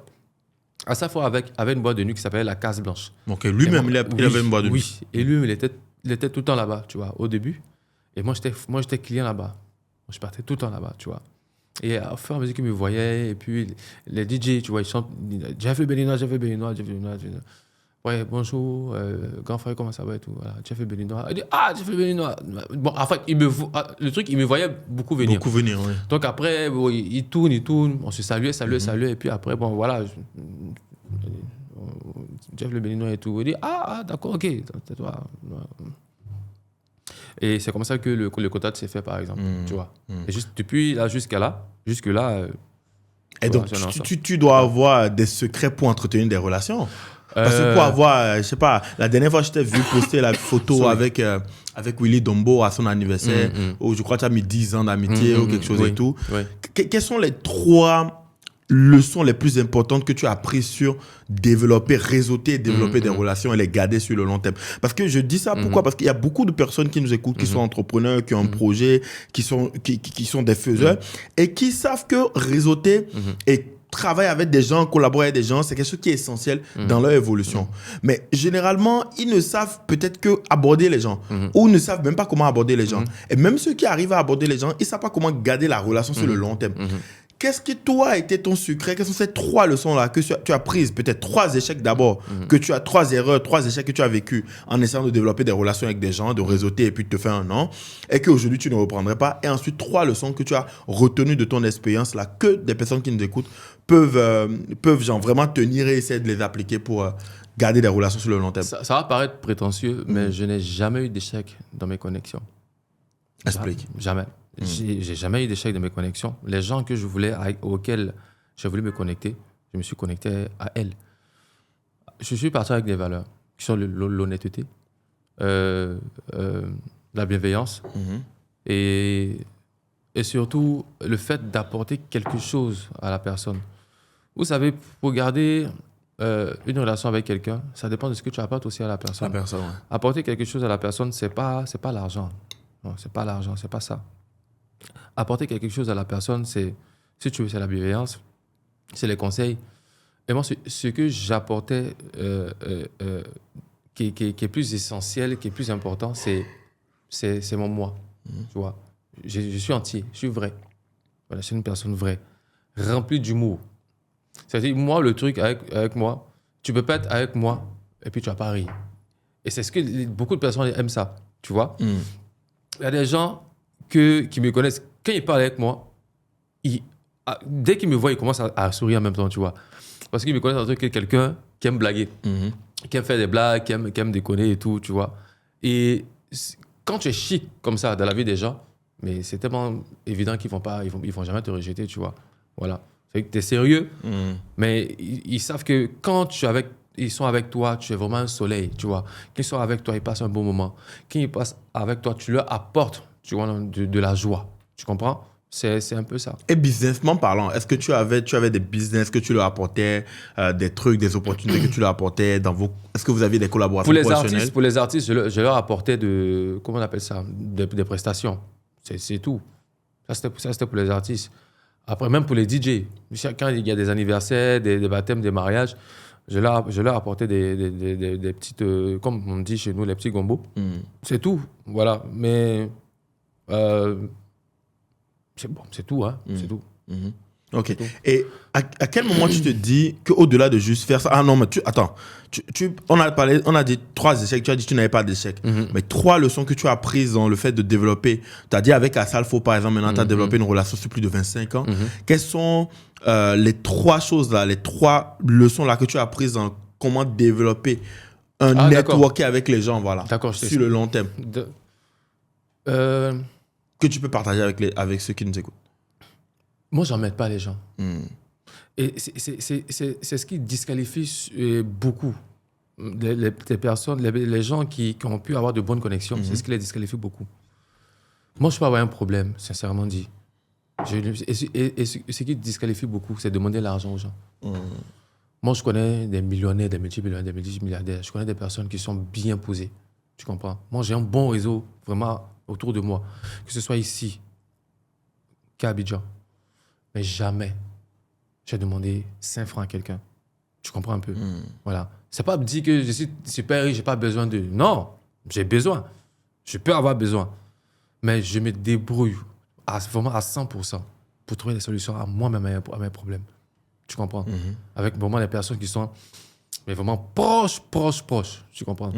Asalfo avait une boîte de nuit qui s'appelait la Case Blanche. Donc lui-même, il avait une boîte de nuit. Oui, et lui, il était tout le temps là-bas, tu vois, au début. Et moi, j'étais client là-bas. Je partais tout le temps là-bas, tu vois. Et au fur et à mesure qu'ils me voyaient, et puis les DJ, tu vois, ils chantent « Jeff le Béninois. Ouais, bonjour, grand frère, comment ça va et tout. Voilà, Jeff le Béninois. Il dit « Ah, Jeff le Béninois !» Bon, en fait, il me voyait beaucoup venir. Beaucoup venir, oui. Donc après, bon, il tourne, on se saluait, et puis après, bon, voilà, Jeff le Béninois et tout. Il dit « Ah, d'accord, ok, c'est toi. » Et c'est comme ça que le contact s'est fait, par exemple, tu vois. Et juste depuis là, jusque-là... Et donc, tu dois avoir des secrets pour entretenir des relations. Parce que pour avoir, je sais pas, la dernière fois, je t'ai vu poster la photo avec Willy Dombo à son anniversaire, où je crois que tu as mis 10 ans d'amitié ou quelque chose et tout. Oui. Quelles sont les 3 leçons les plus importantes que tu as apprises sur développer, réseauter, développer des relations et les garder sur le long terme? Parce que je dis ça, pourquoi? Parce qu'il y a beaucoup de personnes qui nous écoutent, qui sont entrepreneurs, qui ont un projet, qui sont des faiseurs et qui savent que réseauter et travailler avec des gens, collaborer avec des gens, c'est quelque chose qui est essentiel dans leur évolution. Mais généralement, ils ne savent peut-être que aborder les gens ou ne savent même pas comment aborder les gens. Et même ceux qui arrivent à aborder les gens, ils ne savent pas comment garder la relation sur le long terme. Qu'est-ce qui, toi, a été ton secret? Quelles sont ces 3 leçons-là que tu as prises? Peut-être 3 échecs d'abord, 3 erreurs, 3 échecs que tu as vécu en essayant de développer des relations avec des gens, de réseauter et puis de te faire un nom, et qu'aujourd'hui, tu ne reprendrais pas. Et ensuite, 3 leçons que tu as retenues de ton expérience-là, que des personnes qui nous écoutent peuvent genre, vraiment tenir et essayer de les appliquer pour garder des relations sur le long terme. Ça va paraître prétentieux, mais je n'ai jamais eu d'échec dans mes connexions. Explique. Jamais. J'ai jamais eu d'échec dans mes connexions. Les gens auxquels j'ai voulu me connecter, je me suis connecté à elles. Je suis parti avec des valeurs qui sont l'honnêteté, la bienveillance et surtout le fait d'apporter quelque chose à la personne. Vous savez, pour garder une relation avec quelqu'un, ça dépend de ce que tu apportes aussi à la personne. Ouais. Apporter quelque chose à la personne, c'est pas l'argent. Non, c'est pas l'argent, c'est pas ça. Apporter quelque chose à la personne, si tu veux, c'est la bienveillance, c'est les conseils. Et moi, ce que j'apportais qui est plus essentiel, qui est plus important, c'est mon moi. Tu vois, je suis entier, je suis vrai. Voilà, je suis une personne vraie, remplie d'humour. C'est-à-dire, moi, le truc avec moi, tu peux pas être avec moi et puis tu vas pas rire. Et c'est ce que beaucoup de personnes aiment ça, tu vois. Il y a des gens qui me connaissent. Quand ils parlent avec moi, dès qu'ils me voient, ils commencent à sourire en même temps, tu vois. Parce qu'ils me connaissent en tant que quelqu'un qui aime blaguer, qui aime faire des blagues, qui aime déconner et tout, tu vois. Et quand tu es chic comme ça dans la vie des gens, mais c'est tellement évident qu'ils vont jamais te rejeter, tu vois. Voilà. C'est que tu es sérieux, mais ils savent que quand tu es avec ils sont avec toi, tu es vraiment un soleil, tu vois. Quand ils sont avec toi, ils passent un bon moment. Quand ils passent avec toi, tu leur apportes, tu vois, de la joie. Tu comprends? C'est un peu ça. Et businessment parlant, est-ce que tu avais des business que tu leur apportais, des trucs, des opportunités que tu leur apportais dans vos... Est-ce que vous aviez des collaborations professionnelles? Pour les artistes, je leur apportais comment on appelle ça? Des prestations. C'est tout. Ça, c'était pour les artistes. Après, même pour les DJ, quand il y a des anniversaires, des baptêmes, des mariages, je leur apportais des petites, comme on dit chez nous, les petits gombos. C'est tout, voilà. Mais c'est tout, hein. C'est tout. Ok. Et à quel moment tu te dis qu'au-delà de juste faire ça... Ah non, mais attends. On a dit 3 échecs. Tu as dit que tu n'avais pas d'échecs. Mais 3 leçons que tu as prises dans le fait de développer. Tu as dit avec Asalfo, par exemple, maintenant tu as développé une relation sur plus de 25 ans. Quelles sont les 3 choses-là, les 3 leçons-là que tu as prises dans comment développer un networking avec les gens, voilà, sur le long terme, que tu peux partager avec ceux qui nous écoutent? Moi, j'en mets pas les gens. Et c'est ce qui disqualifie beaucoup les personnes, les gens qui ont pu avoir de bonnes connexions. C'est ce qui les disqualifie beaucoup. Moi, je peux avoir un problème, sincèrement dit. Et ce qui disqualifie beaucoup, c'est demander l'argent aux gens. Moi, je connais des millionnaires, des multimillionnaires, des multimilliardaires. Je connais des personnes qui sont bien posées. Tu comprends? Moi, j'ai un bon réseau vraiment autour de moi. Que ce soit ici, qu'à Abidjan. Mais jamais j'ai demandé 5 francs à quelqu'un. Tu comprends un peu? Voilà. C'est pas dire que je suis super riche, j'ai pas besoin de... Non, j'ai besoin. Je peux avoir besoin. Mais je me débrouille vraiment à 100% pour trouver des solutions à moi-même, à mes problèmes. Tu comprends? Avec vraiment des personnes qui sont mais vraiment proches. Tu comprends?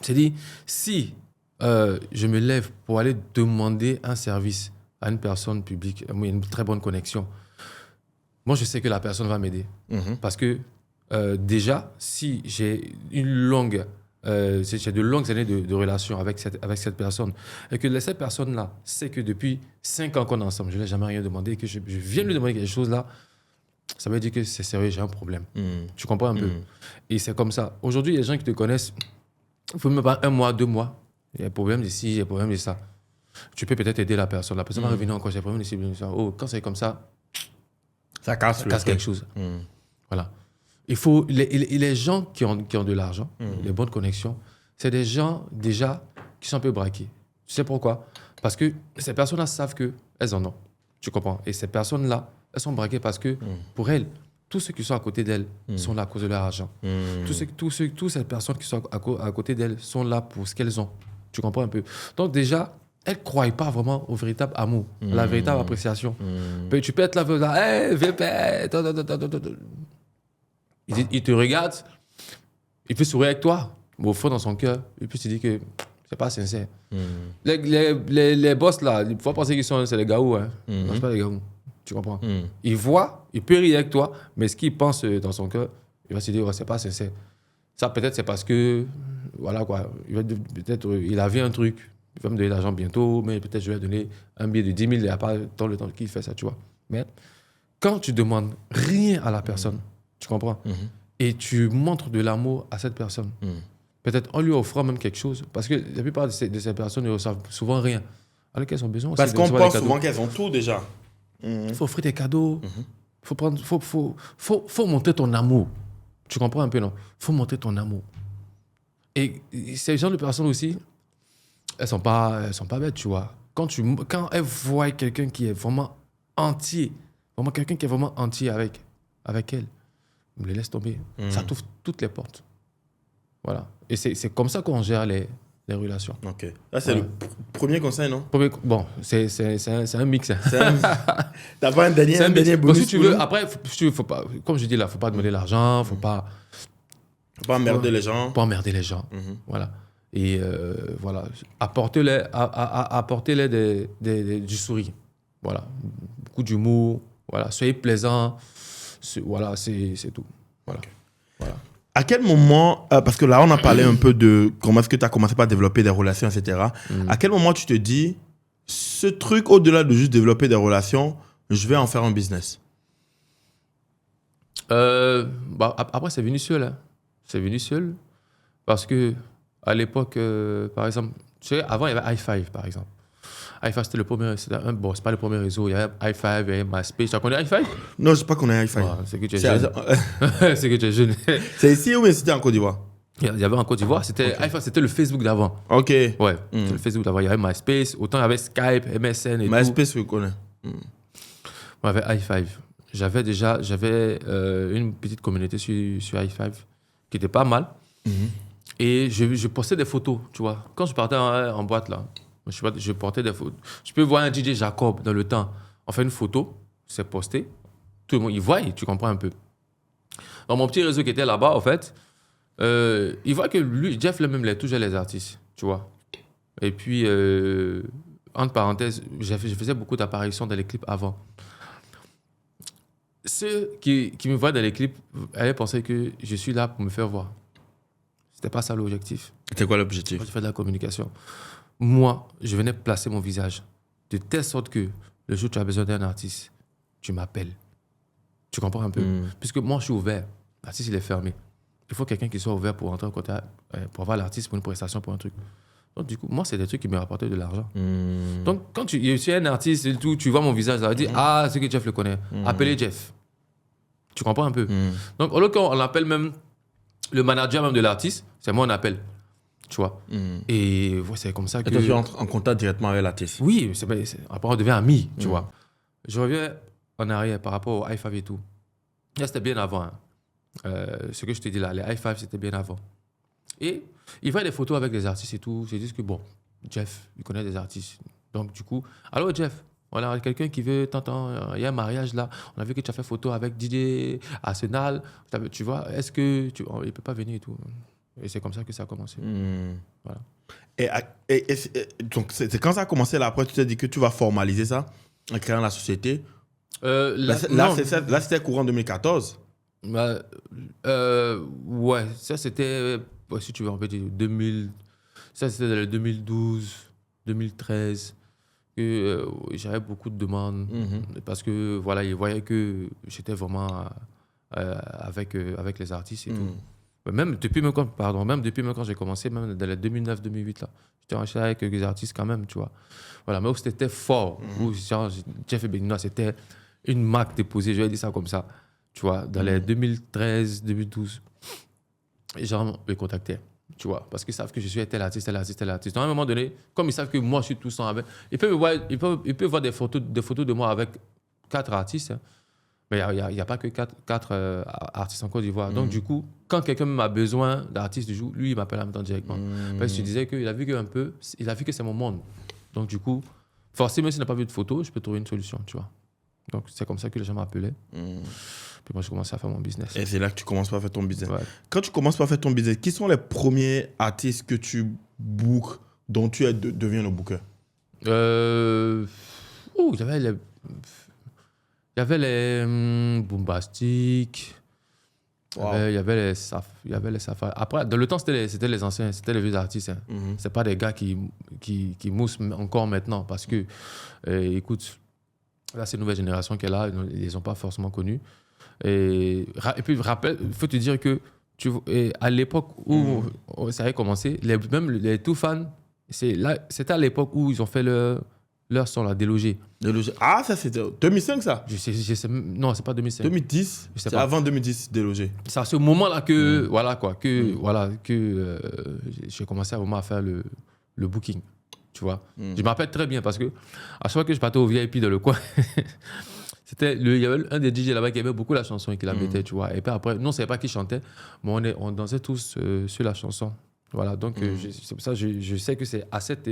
C'est-à-dire, si je me lève pour aller demander un service à une personne publique, une très bonne connexion, moi, je sais que la personne va m'aider. Parce que déjà, si j'ai j'ai de longues années de relation avec cette personne, et que cette personne-là sait que depuis 5 ans qu'on est ensemble, je ne lui ai jamais rien demandé, et que je viens de lui demander quelque chose là, ça veut dire que c'est sérieux, j'ai un problème. Tu comprends un peu? Et c'est comme ça. Aujourd'hui, les gens qui te connaissent, il faut même pas 1 mois, 2 mois. Il y a un problème d'ici, il y a un problème de ça. Tu peux peut-être aider la personne. La personne va revenir encore, j'ai un problème d'ici, oh, quand c'est comme ça, ça casse quelque chose. Voilà. Il faut les gens qui ont de l'argent, les bonnes connexions, c'est des gens déjà qui sont un peu braqués. Tu sais pourquoi? Parce que ces personnes-là savent qu'elles en ont. Tu comprends? Et ces personnes-là, elles sont braquées parce que pour elles, tous ceux qui sont à côté d'elles sont là à cause de leur argent. Toutes ces personnes qui sont à côté d'elles sont là pour ce qu'elles ont. Tu comprends un peu? Donc déjà, elles ne croient pas vraiment au véritable amour, à la véritable appréciation. Tu peux être là, hey, viens, il te regarde, il peut sourire avec toi, mais au fond, dans son cœur, il peut se dire que c'est pas sincère. Les boss, là, il faut penser qu'ils sont c'est les gaous. Hein. Non, c'est pas les gaous. Tu comprends? Il voit, il peut rire avec toi, mais ce qu'il pense dans son cœur, il va se dire, ouais, c'est pas sincère. Ça, peut-être, c'est parce que, voilà quoi, peut-être il avait un truc. Il va me donner l'argent bientôt, mais peut-être je vais donner un billet de 10 000, il n'y a pas tant le temps qu'il fait ça, tu vois. Mais quand tu demandes rien à la personne, tu comprends, et tu montres de l'amour à cette personne, peut-être en lui offrant même quelque chose, parce que la plupart de ces personnes ne reçoivent souvent rien. Alors qu'elles ont besoin aussi. Parce qu'on pense souvent qu'elles ont tout déjà. Il faut offrir des cadeaux, faut montrer ton amour. Tu comprends un peu, non? Il faut montrer ton amour. Et ces gens de personnes aussi, elles sont pas bêtes, tu vois. Quand elles voient quelqu'un qui est vraiment entier, vraiment quelqu'un qui est vraiment entier avec elle, on les laisse tomber. Ça t'ouvre toutes les portes. Voilà. Et c'est comme ça qu'on gère les relations. Ok. Là, c'est le premier conseil, non? Bon, c'est un mix. T'as pas un dernier bonus? Si tu veux, après, faut pas, comme je dis là, faut pas demander l'argent, faut pas emmerder les gens. Pas emmerder les gens. Voilà. Et voilà, apportez-les du sourire. Voilà, beaucoup d'humour. Voilà, soyez plaisant. Voilà, c'est tout. Voilà. Okay. Voilà. À quel moment, parce que là, on a parlé un peu de comment est-ce que tu as commencé par développer des relations, etc. À quel moment tu te dis, ce truc, au-delà de juste développer des relations, je vais en faire un business? Après, c'est venu seul. Hein. C'est venu seul. Parce que à l'époque, par exemple, tu sais, avant, il y avait i5, par exemple. i5, c'était le premier. Bon, c'est pas le premier réseau. Il y avait i5, il y avait MySpace. Tu connais i5? Non, je sais pas qu'on a i5. Ouais, c'est que tu es jeune. C'est que tu es jeune. C'est ici ou bien c'était en Côte d'Ivoire? Il y avait en Côte d'Ivoire. i5, c'était le Facebook d'avant. Ok. Ouais, c'était le Facebook d'avant. Il y avait MySpace. Autant il y avait Skype, MSN et tout. MySpace, je connais. On avait i5. J'avais une petite communauté sur i5 qui était pas mal. Et je postais des photos, tu vois. Quand je partais en boîte, là, je portais des photos. Je peux voir un DJ Jacob dans le temps. On fait une photo, c'est posté. Tout le monde, il voit, tu comprends un peu. Dans mon petit réseau qui était là-bas, en fait, il voit que lui, Jeff lui-même, il touchait les artistes, tu vois. Et puis, entre parenthèses, je faisais beaucoup d'apparitions dans les clips avant. Ceux qui me voient dans les clips allaient penser que je suis là pour me faire voir. C'était pas ça l'objectif. C'était quoi l'objectif? Moi, je fais de la communication. Moi, je venais placer mon visage de telle sorte que le jour où tu as besoin d'un artiste, tu m'appelles. Tu comprends un peu? Puisque moi, je suis ouvert. L'artiste, il est fermé. Il faut quelqu'un qui soit ouvert pour entrer pour avoir l'artiste pour une prestation, pour un truc. Donc, du coup, moi, c'est des trucs qui me rapportaient de l'argent. Donc, quand tu es un artiste et tout, tu vois mon visage, ça veut dire, ah, c'est que Jeff le connaît. Appelez Jeff. Tu comprends un peu? Donc, au lieu qu'on appelle même le manager même de l'artiste, c'est moi on appelle. Tu vois? Et ouais, c'est comme ça que... Et toi, tu entres en contact directement avec l'artiste? Oui, après, on devient amis, tu vois. Je reviens en arrière par rapport au i5 et tout. Là, c'était bien avant. Hein. Ce que je te dis là, les i5, c'était bien avant. Et il fait des photos avec des artistes et tout. Je dis que bon, Jeff, il connaît des artistes. Donc, du coup, allô Jeff, voilà, quelqu'un qui veut t'entendre, il y a un mariage là. On a vu que tu as fait photo avec DJ Arsenal. Tu vois, est-ce que il ne peut pas venir et tout. Et c'est comme ça que ça a commencé. Voilà. Et donc, c'est quand ça a commencé là, après, tu t'es dit que tu vas formaliser ça en créant la société. Là, c'était courant 2014. Ouais, ça c'était, si tu veux, en fait, 2000. Ça c'était dans le 2012, 2013. Que j'avais beaucoup de demandes parce que voilà, ils voyaient que j'étais vraiment avec les artistes et tout. Même depuis même quand j'ai commencé, même dans les 2009-2008 là, j'étais enchaîné avec les artistes quand même, tu vois. Voilà, mais où c'était fort, où genre, Jeff et Beninois, c'était une marque déposée, je vais dire ça comme ça, tu vois, dans les 2013-2012. Les gens me contactaient. Tu vois, parce qu'ils savent que je suis tel artiste. Donc, à un moment donné, comme ils savent que moi, je suis tout le temps avec... Ils peuvent voir des photos de moi avec 4 artistes. Hein. Mais il n'y a pas que 4 artistes en Côte d'Ivoire. Donc, du coup, quand quelqu'un a besoin d'artistes du jour, lui, il m'appelle en même temps directement. Parce que je disais qu'il a vu que c'est mon monde. Donc, du coup, forcément, s'il n'a pas vu de photos, je peux trouver une solution, tu vois. Donc, c'est comme ça que les gens m'appelaient. Puis moi, je commençais à faire mon business. Et c'est là que tu commences à faire ton business. Ouais. Quand tu commences à faire ton business, qui sont les premiers artistes que tu bookes, dont tu deviens le booker? Il y avait les Boombastic. Wow. Il y avait les Safari. Après, dans le temps, c'était les anciens, c'était les vieux artistes. Hein. C'est pas des gars qui moussent encore maintenant. Parce que, écoute, là, c'est une nouvelle génération qui est là. Ils les ont pas forcément connus. Et puis, il faut te dire que à l'époque où ça avait commencé, même les tout fans, c'était à l'époque où ils ont fait leur son, là, Délogé. Ah, ça c'était 2005 ça? Non, c'est pas 2005. 2010? C'est avant 2010, Délogé. C'est à ce moment-là que, j'ai commencé à faire le booking. Tu vois? Je me rappelle très bien parce que à chaque fois que je partais au VIP dans le coin, il y avait un des DJ là-bas qui aimait beaucoup la chanson et qui la mettait, tu vois. Et puis après, non, on ne savait pas qui chantait, mais on dansait tous sur la chanson. Voilà, donc c'est pour ça que je sais que c'est à cette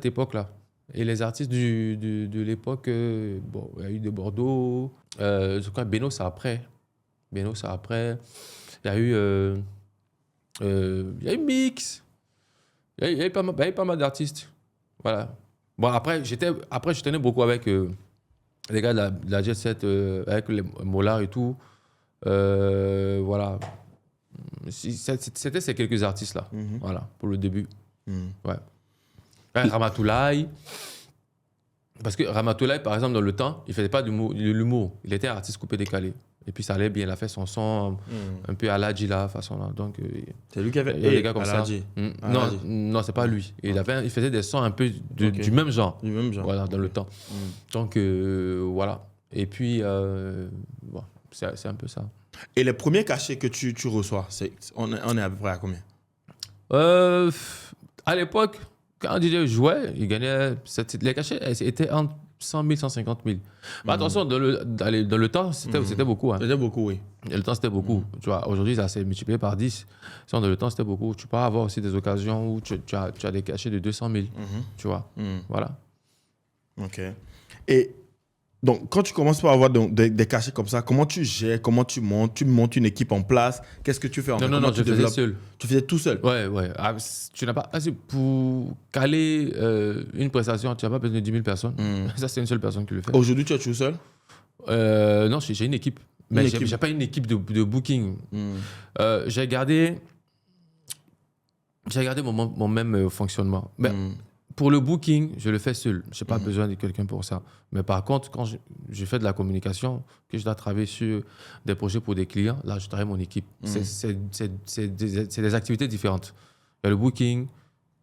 époque-là. Et les artistes de l'époque, il y a eu de Bordeaux, je crois Beno, c'est après. Il y a eu Mix. Il y a eu pas mal d'artistes. Voilà. Bon, après, je tenais beaucoup avec les gars de la Jet Set, avec les Mollard et tout. Voilà. C'était ces quelques artistes-là. Voilà, pour le début. Ouais. Ramatoulaye. Parce que Ramatoulaye, par exemple, dans le temps, il ne faisait pas de l'humour. Il était artiste coupé-décalé. Et puis ça allait bien. Il a fait son son un peu à la Djila, façon là. Donc, c'est lui qui avait il y a des gars comme ça. Non, non, c'est pas lui. Il faisait des sons un peu du même genre. Du même genre. Voilà, dans le temps. Donc, voilà. Et puis, bon, c'est un peu ça. Et les premiers cachets que tu reçois, on est à peu près à combien? À l'époque, quand un DJ jouait, il gagnait. Les cachets étaient entre 100 000, 150 000. Mais attention, dans le temps, c'était beaucoup. Hein. C'était beaucoup, oui. Et le temps, c'était beaucoup. Tu vois, aujourd'hui, ça s'est multiplié par 10. Sinon, dans le temps, c'était beaucoup. Tu peux avoir aussi des occasions où tu as des cachets de 200 000. Tu vois. Voilà. OK. Et donc, quand tu commences par avoir des cachets comme ça, comment tu gères, comment tu montes une équipe en place? Qu'est-ce que tu fais en fait? Non, je faisais seul. Tu faisais tout seul? Ouais. Ah, tu n'as pas. Pour caler une prestation, tu n'as pas besoin de 10 000 personnes. Ça, c'est une seule personne qui le fait. Aujourd'hui, tu es tout seul? Non, j'ai une équipe. Mais je n'ai pas une équipe de booking. J'ai gardé mon même fonctionnement. Mais pour le booking, je le fais seul. Je n'ai pas besoin de quelqu'un pour ça. Mais par contre, quand je fais de la communication, que je dois travailler sur des projets pour des clients, là, je travaille mon équipe. C'est des activités différentes. Il y a le booking,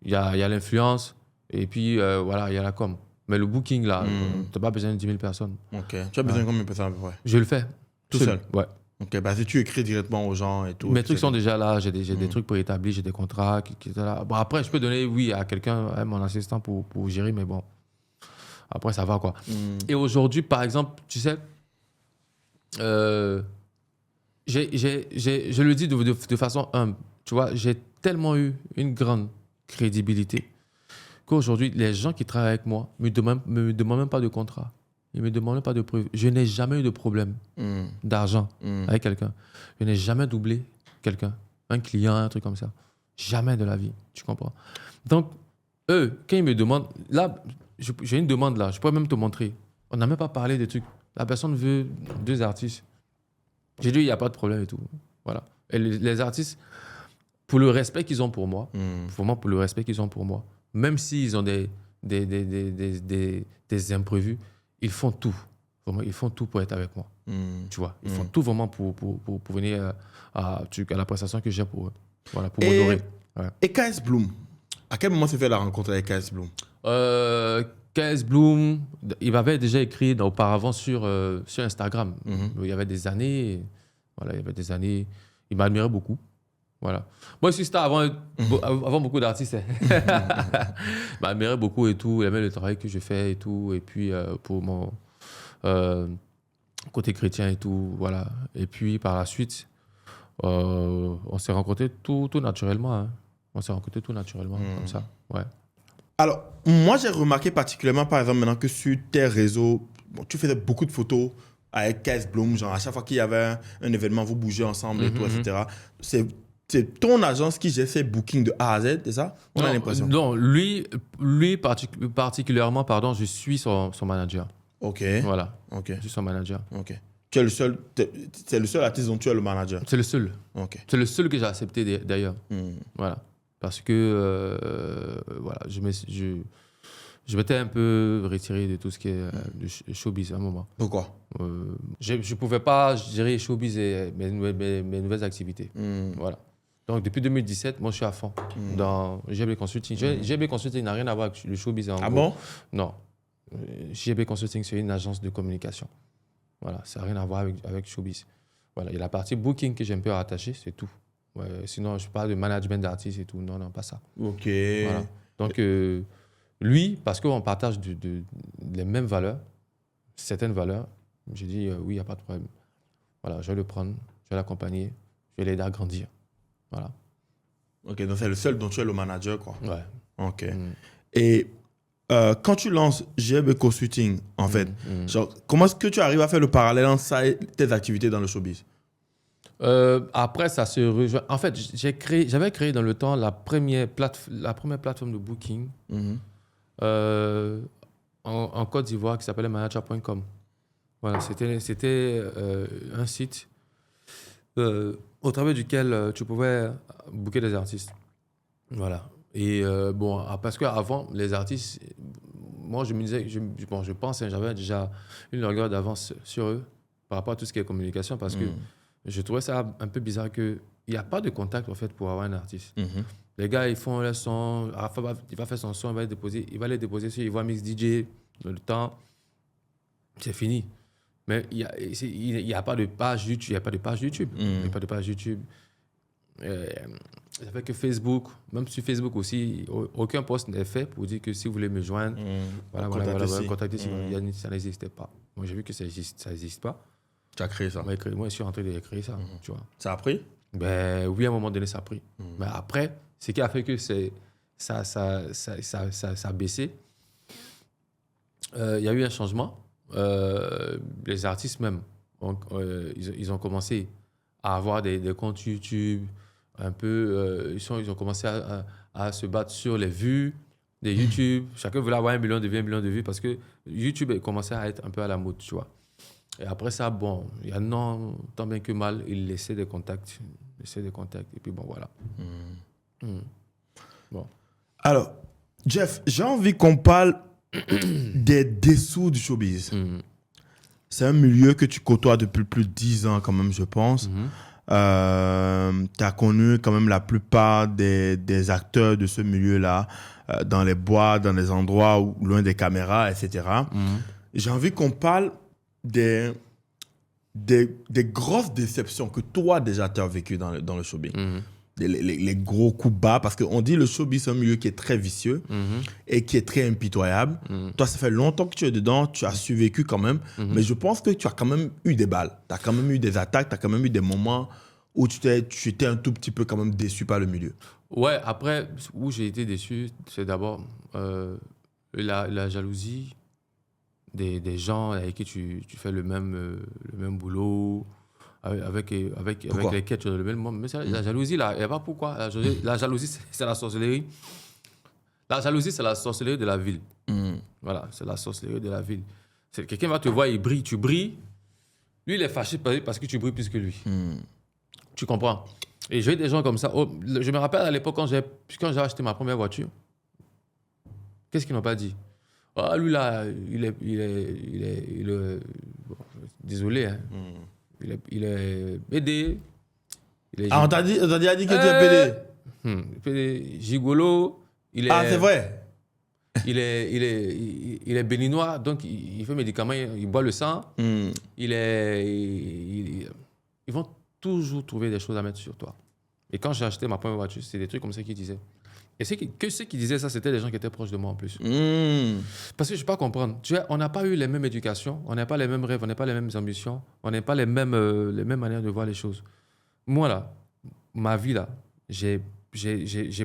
il y a l'influence, et puis voilà, il y a la com. Mais le booking, là, tu n'as pas besoin de 10 000 personnes. OK. Tu as besoin de combien de personnes à peu près? Je le fais. Tout seul? Ouais. OK. Bah, si tu écris directement aux gens et tout. Mes trucs sont déjà là, j'ai des trucs préétablis, j'ai des contrats qui sont là. Bon, après, je peux donner, oui, à quelqu'un, à mon assistant pour gérer, mais bon, après, ça va, quoi. Et aujourd'hui, par exemple, tu sais, je le dis de façon humble, tu vois, j'ai tellement eu une grande crédibilité qu'aujourd'hui, les gens qui travaillent avec moi me demandent même pas de contrat. Ils me demandent même pas de preuves. Je n'ai jamais eu de problème d'argent avec quelqu'un. Je n'ai jamais doublé quelqu'un, un client, un truc comme ça. Jamais de la vie, tu comprends? Donc, eux, quand ils me demandent, là, j'ai une demande là, je pourrais même te montrer. On n'a même pas parlé des trucs. La personne veut 2 artistes. J'ai dit, il n'y a pas de problème et tout. Voilà. Et les artistes, pour le respect qu'ils ont pour moi, vraiment pour le respect qu'ils ont pour moi, même s'ils ont des imprévus, ils font tout. Vraiment, ils font tout pour être avec moi. Tu vois, ils font tout vraiment pour venir à la prestation que j'ai pour eux. Voilà, pour m'honorer. Ouais. Et KS Bloom, à quel moment s'est fait la rencontre avec KS Bloom? KS Bloom, il m'avait déjà écrit auparavant sur Instagram. Il y avait des années. Voilà, il y avait des années. Il m'admirait beaucoup. Voilà. Moi, je suis star avant beaucoup d'artistes. Il m'admirait beaucoup et tout. Il aimait le travail que je fais et tout. Et puis, pour mon côté chrétien et tout. Voilà. Et puis, par la suite, on s'est rencontrés tout naturellement. Hein. On s'est rencontrés tout naturellement, comme ça. Ouais. Alors, moi, j'ai remarqué particulièrement, par exemple, maintenant que sur tes réseaux, tu faisais beaucoup de photos avec KS Bloom. Genre, à chaque fois qu'il y avait un événement, vous bougez ensemble et tout, etc. C'est ton agence qui gère ces bookings de A à Z, c'est ça? On a l'impression. Non, lui particulièrement, pardon, je suis son manager. OK. Voilà. OK. Je suis son manager. OK. Tu es le seul, c'est le seul artiste dont tu es le manager? C'est le seul. OK. C'est le seul que j'ai accepté d'ailleurs. Voilà. Parce que, voilà, je m'étais un peu retiré de tout ce qui est du showbiz à un moment. Pourquoi? Je ne pouvais pas gérer showbiz et mes nouvelles activités. Voilà. Donc, depuis 2017, moi, je suis à fond dans GB Consulting. GB Consulting n'a rien à voir avec le showbiz. Ah bon? Non. GB Consulting, c'est une agence de communication. Voilà, ça n'a rien à voir avec showbiz. Voilà, il y a la partie booking que j'ai un peu rattachée, c'est tout. Ouais, sinon, je parle de management d'artistes et tout. Non, pas ça. OK. Voilà. Donc, lui, parce qu'on partage les mêmes valeurs, certaines valeurs, j'ai dit oui, il n'y a pas de problème. Voilà, je vais le prendre, je vais l'accompagner, je vais l'aider à grandir. Voilà. OK, donc c'est le seul dont tu es le manager, quoi. Ouais. OK. Et quand tu lances GB Consulting, en fait, genre, comment est-ce que tu arrives à faire le parallèle entre ça et tes activités dans le showbiz? Après, ça se rejoint. En fait, j'avais créé dans le temps la première plateforme de booking en Côte d'Ivoire qui s'appelait manager.com. Voilà, c'était un site au travers duquel tu pouvais booker des artistes. Voilà. Et bon, parce qu'avant, les artistes, moi, je me disais, je pense, j'avais déjà une longueur d'avance sur eux. par rapport à tout ce qui est communication parce que je trouvais ça un peu bizarre qu'il n'y a pas de contact en fait pour avoir un artiste. Les gars, ils font leur son, il va faire son son, il va les déposer sur Ivoire Mix DJ dans le temps. C'est fini. Mais il n'y a pas de page YouTube. Il n'y a pas de page YouTube. Il n'y a pas de page YouTube. Ça fait que Facebook, même sur Facebook aussi, aucun post n'est fait pour dire que si vous voulez me joindre, contactez. Ça n'existait pas. Moi, j'ai vu que ça n'existe pas. Tu as créé ça? Moi, je suis en train de créer ça. Tu vois. Ça a pris? Ben, oui, à un moment donné, ça a pris. Mais après, ce qui a fait que ça a baissé, il y a eu un changement. Les artistes même, ils ont commencé à avoir des comptes YouTube, un peu, ils ont commencé à se battre sur les vues de YouTube. Chacun voulait avoir 1 million de vues parce que YouTube a commencé à être un peu à la mode, tu vois. Et après ça, bon, il y a non, tant bien que mal, il laissait des contacts. Et puis bon, voilà. Bon. Alors, Jeff, j'ai envie qu'on parle des dessous du showbiz. C'est un milieu que tu côtoies depuis plus de 10 ans quand même, je pense. Tu as connu quand même la plupart des acteurs de ce milieu-là, dans les bois, dans les endroits où, loin des caméras, etc. J'ai envie qu'on parle des grosses déceptions que toi déjà tu as vécues dans le showbiz. Les gros coups bas, parce qu'on dit le showbiz c'est un milieu qui est très vicieux et qui est très impitoyable. Toi, ça fait longtemps que tu es dedans, tu as survécu quand même, mais je pense que tu as quand même eu des balles, tu as quand même eu des attaques, tu as quand même eu des moments où tu étais un tout petit peu quand même déçu par le milieu. Ouais, après, où j'ai été déçu, c'est d'abord la jalousie des gens avec qui tu fais le même boulot, avec lesquels tu as le même monde. Mais la jalousie, là, il n'y a pas pourquoi. La jalousie, c'est la sorcellerie. La jalousie, c'est la sorcellerie de la ville. Voilà, c'est la sorcellerie de la ville. Quelqu'un va te voir, il brille, tu brilles. Lui, il est fâché parce que tu brilles plus que lui. Tu comprends? Et j'ai eu des gens comme ça. Oh, je me rappelle à l'époque, quand j'ai acheté ma première voiture, qu'est-ce qu'ils n'ont pas dit? Ah, lui, là, il est bon, désolé, hein. Il est PD. On t'a dit que tu es PD? PD gigolo. C'est vrai? Il est béninois, donc il fait médicaments, il boit le sang. Ils vont toujours trouver des choses à mettre sur toi. Et quand j'ai acheté ma première voiture, c'est des trucs comme ça qu'ils disaient. Et ceux qui disaient ça, c'était des gens qui étaient proches de moi en plus. Parce que je ne peux pas comprendre. Tu vois, on n'a pas eu les mêmes éducations, on n'a pas les mêmes rêves, on n'a pas les mêmes ambitions, on n'a pas les mêmes manières de voir les choses. Moi, là, ma vie, là, j'ai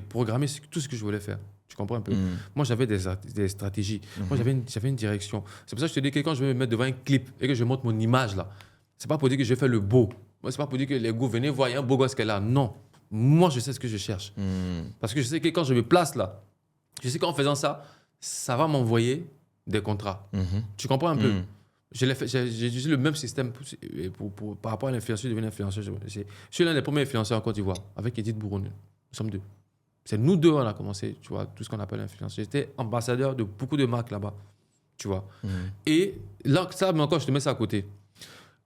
programmé tout ce que je voulais faire. Tu comprends un peu? Moi, j'avais des stratégies. Moi, j'avais une direction. C'est pour ça que je te dis que quand je vais me mettre devant un clip et que je montre mon image, là, c'est pas pour dire que je fais le beau. Moi, c'est pas pour dire que les gars, venez voir, il y a un beau gosse qui est là. Non. Moi, je sais ce que je cherche. Parce que je sais que quand je me place là, je sais qu'en faisant ça, ça va m'envoyer des contrats. Tu comprends un peu? J'ai utilisé le même système par rapport à l'influenceur, devenir influenceur. Je suis l'un des premiers influenceurs en Côte d'Ivoire, avec Edith Bourron. Nous sommes deux. C'est nous deux, on a commencé, tu vois, tout ce qu'on appelle l'influence. J'étais ambassadeur de beaucoup de marques là-bas, tu vois. Et là, ça, mais encore, je te mets ça à côté.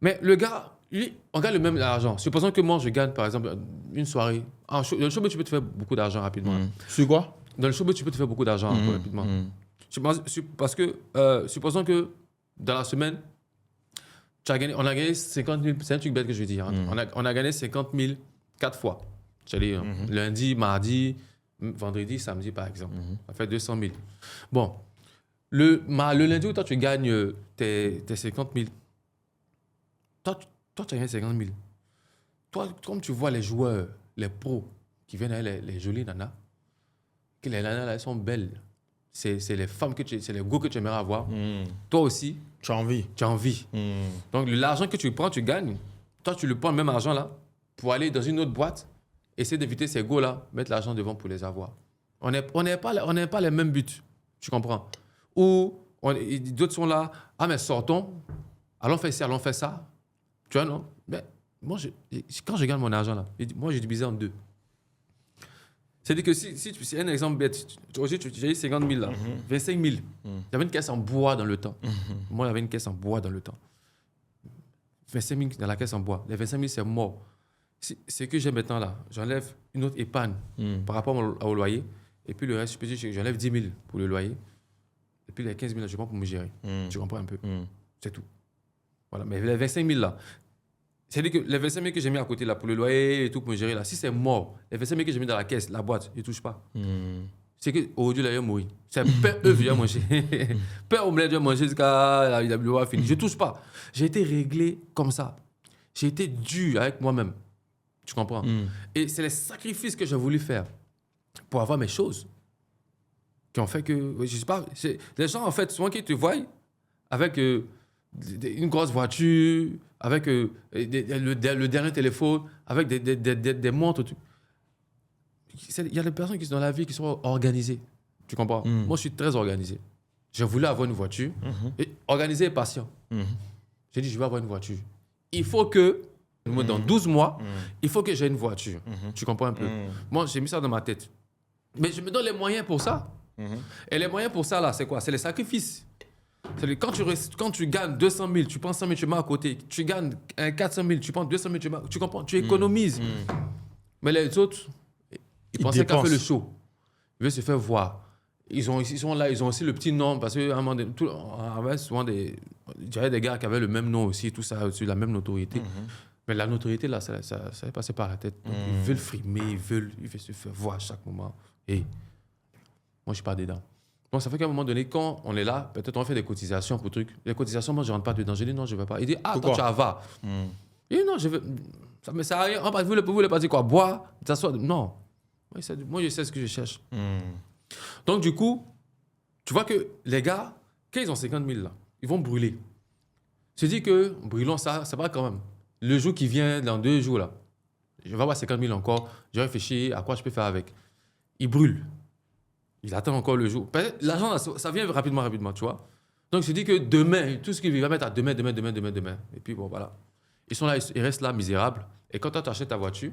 Mais le gars, lui, on gagne le même argent. Supposons que moi, je gagne, par exemple, une soirée. Dans le showbiz, tu peux te faire beaucoup d'argent rapidement. Sur quoi? Dans le showbiz, tu peux te faire beaucoup d'argent rapidement. Parce que, supposons que dans la semaine, on a gagné 50 000, c'est un truc bête que je vais dire. On a gagné 50 000 4 fois. C'est-à-dire lundi, mardi, vendredi, samedi, par exemple. Ça fait 200 000. Bon, le lundi où toi, tu gagnes tes 50 000, toi, tu as gagné 50 000. Toi, comme tu vois les joueurs, les pros qui viennent avec les jolies nanas, que les nanas, là, elles sont belles. C'est les femmes c'est les goûts que tu aimerais avoir. Toi aussi. Tu as envie. Tu as envie. Donc, l'argent que tu prends, tu gagnes. Toi, tu le prends le même argent là pour aller dans une autre boîte, essayer d'éviter ces goûts-là, mettre l'argent devant pour les avoir. On n'est pas les mêmes buts. Tu comprends? Ou d'autres sont là, ah, mais sortons, allons faire ci, allons faire ça. Tu vois, non? Mais moi, quand je gagne mon argent là, moi, j'ai divisé en deux. C'est-à-dire que si un exemple bête, aujourd'hui, j'ai eu 50 000 là, 25 000. J'avais une caisse en bois dans le temps. Moi, j'avais une caisse en bois dans le temps. 25 000 dans la caisse en bois. Les 25 000, c'est mort. Ce que j'ai maintenant là, j'enlève une autre épargne par rapport au loyer. Et puis le reste, je peux dire que j'enlève 10 000 pour le loyer. Et puis les 15 000, là, je prends pour me gérer. Tu comprends un peu. C'est tout. Voilà. Mais les 25 000 là, c'est-à-dire que les 25 000 que j'ai mis à côté là pour le loyer et tout pour me gérer là, si c'est mort, les 25 000 que j'ai mis dans la caisse, la boîte, je ne touche pas. C'est qu'aujourd'hui, là, il va mourir. C'est père œuf, il va manger. Père omelette, il va manger jusqu'à il a fini. Je ne touche pas. J'ai été réglé comme ça. J'ai été dur avec moi-même. Tu comprends? Et c'est les sacrifices que j'ai voulu faire pour avoir mes choses qui ont fait que... Je sais pas, les gens, en fait, souvent qui te voient avec une grosse voiture, avec le dernier téléphone, avec des montres. Il y a des personnes qui sont dans la vie qui sont organisées. Tu comprends? Moi, je suis très organisé. J'ai voulu avoir une voiture. Et organisé et patient. J'ai dit, je vais avoir une voiture. Il faut que... Dans 12 mois, il faut que j'ai une voiture. Tu comprends un peu? Moi, j'ai mis ça dans ma tête. Mais je me donne les moyens pour ça. Et les moyens pour ça, là, c'est quoi? C'est les sacrifices. Quand tu gagnes 200 000, tu prends 100 000, tu mets à côté. Tu gagnes 400 000, tu prends 200 000, tu comprends? Tu économises. Mais les autres, ils pensaient qu'à faire le show. Ils veulent se faire voir. Ils sont là, ils ont aussi le petit nom. Parce qu'à un moment donné, souvent j'avais des gars qui avaient le même nom aussi, tout ça, aussi, la même notoriété. Mais la notoriété, là, ça est passé par la tête. Donc, ils veulent frimer, ils veulent se faire voir à chaque moment. Et moi, je ne suis pas dedans. Donc, ça fait qu'à un moment donné, quand on est là, peut-être on fait des cotisations pour trucs. Les cotisations, moi, je ne rentre pas dedans. Je dis non, je ne vais pas. Il dit, ah, toi, tu vas. Il dit non, je veux. Ça ne me sert à rien. Vous voulez pas dire quoi? Boire, t'asseoir. Non. Moi, je sais ce que je cherche. Donc, du coup, tu vois que les gars, quand ils ont 50 000, là, ils vont brûler. Je dis que brûlons ça va quand même. Le jour qui vient, dans 2 jours, là, je vais avoir 50 000 encore, je réfléchis à quoi je peux faire avec. Il brûle. Il attend encore le jour. L'argent, ça vient rapidement, tu vois. Donc, je dis que demain, tout ce qu'il va mettre à demain. Et puis, bon, voilà. Ils sont là, ils restent là, misérables. Et quand toi, tu achètes ta voiture,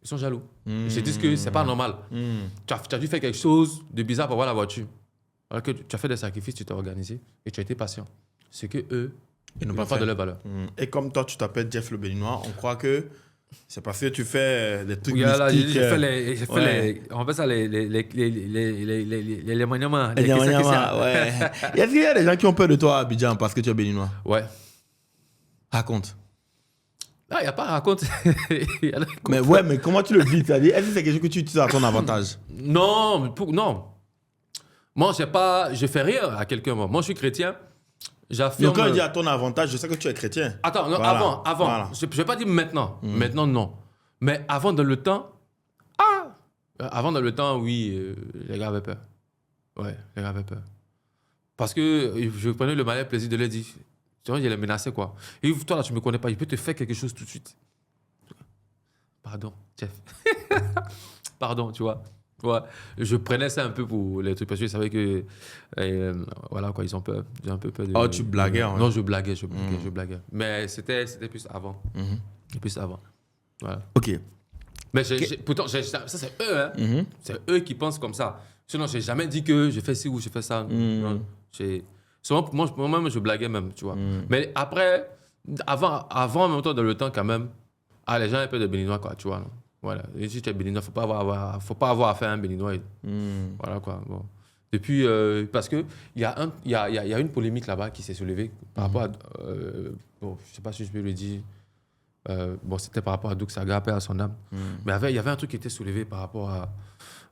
ils sont jaloux. Ils se disent que c'est pas normal. Tu as dû faire quelque chose de bizarre pour avoir la voiture. Alors que tu as fait des sacrifices, tu t'es organisé et tu as été patient. C'est que eux, ils n'ont pas de leur valeur. Et comme toi, tu t'appelles Jeff le Béninois, on croit que c'est parce que tu fais des trucs mystiques. J'ai fait on appelle ça les maniements. Les maniements, ouais. Est-ce qu'il y a des gens qui ont peur de toi à Abidjan parce que tu es béninois? Ouais. Raconte. Ah, il n'y a pas à raconter. mais comment tu le vis? C'est-à-dire, est-ce que c'est quelque chose que tu utilises à ton avantage? Non. Moi, je fais rien à quelqu'un. Moi, je suis chrétien. J'affirme... Donc, quand je dis à ton avantage, je sais que tu es chrétien. Attends, non, avant. Voilà. Je ne vais pas dire maintenant. Maintenant, non. Mais avant, dans le temps... oui, les gars avaient peur. Ouais, les gars avaient peur. Parce que je prenais le malin plaisir de leur dire... Tu vois, je les menaçais, quoi. Et toi, là, tu ne me connais pas. Il peut te faire quelque chose tout de suite. Pardon, Jeff. Pardon, tu vois. Ouais, je prenais ça un peu pour les trucs parce que je savais que voilà quoi, ils ont peur, j'ai un peu peur de... Oh, tu blaguais hein. Non, je blaguais. Mais c'était plus avant. Plus avant. Voilà. OK. Mais pourtant ça c'est eux hein. C'est eux qui pensent comme ça. Sinon, j'ai jamais dit que je fais ci ou je fais ça. Non, souvent moi-même je blaguais même, tu vois. Mais après avant en même temps dans le temps quand même, les gens avaient peur de Béninois quoi, tu vois. Non? Voilà. Et si tu es béninois, faut pas avoir affaire à un béninois. Voilà quoi. Bon. Depuis, parce qu'il y a une polémique là-bas qui s'est soulevée par rapport à. Bon, je ne sais pas si je peux le dire. C'était par rapport à Doug Saga, paix à son âme. Mais il y avait un truc qui était soulevé par rapport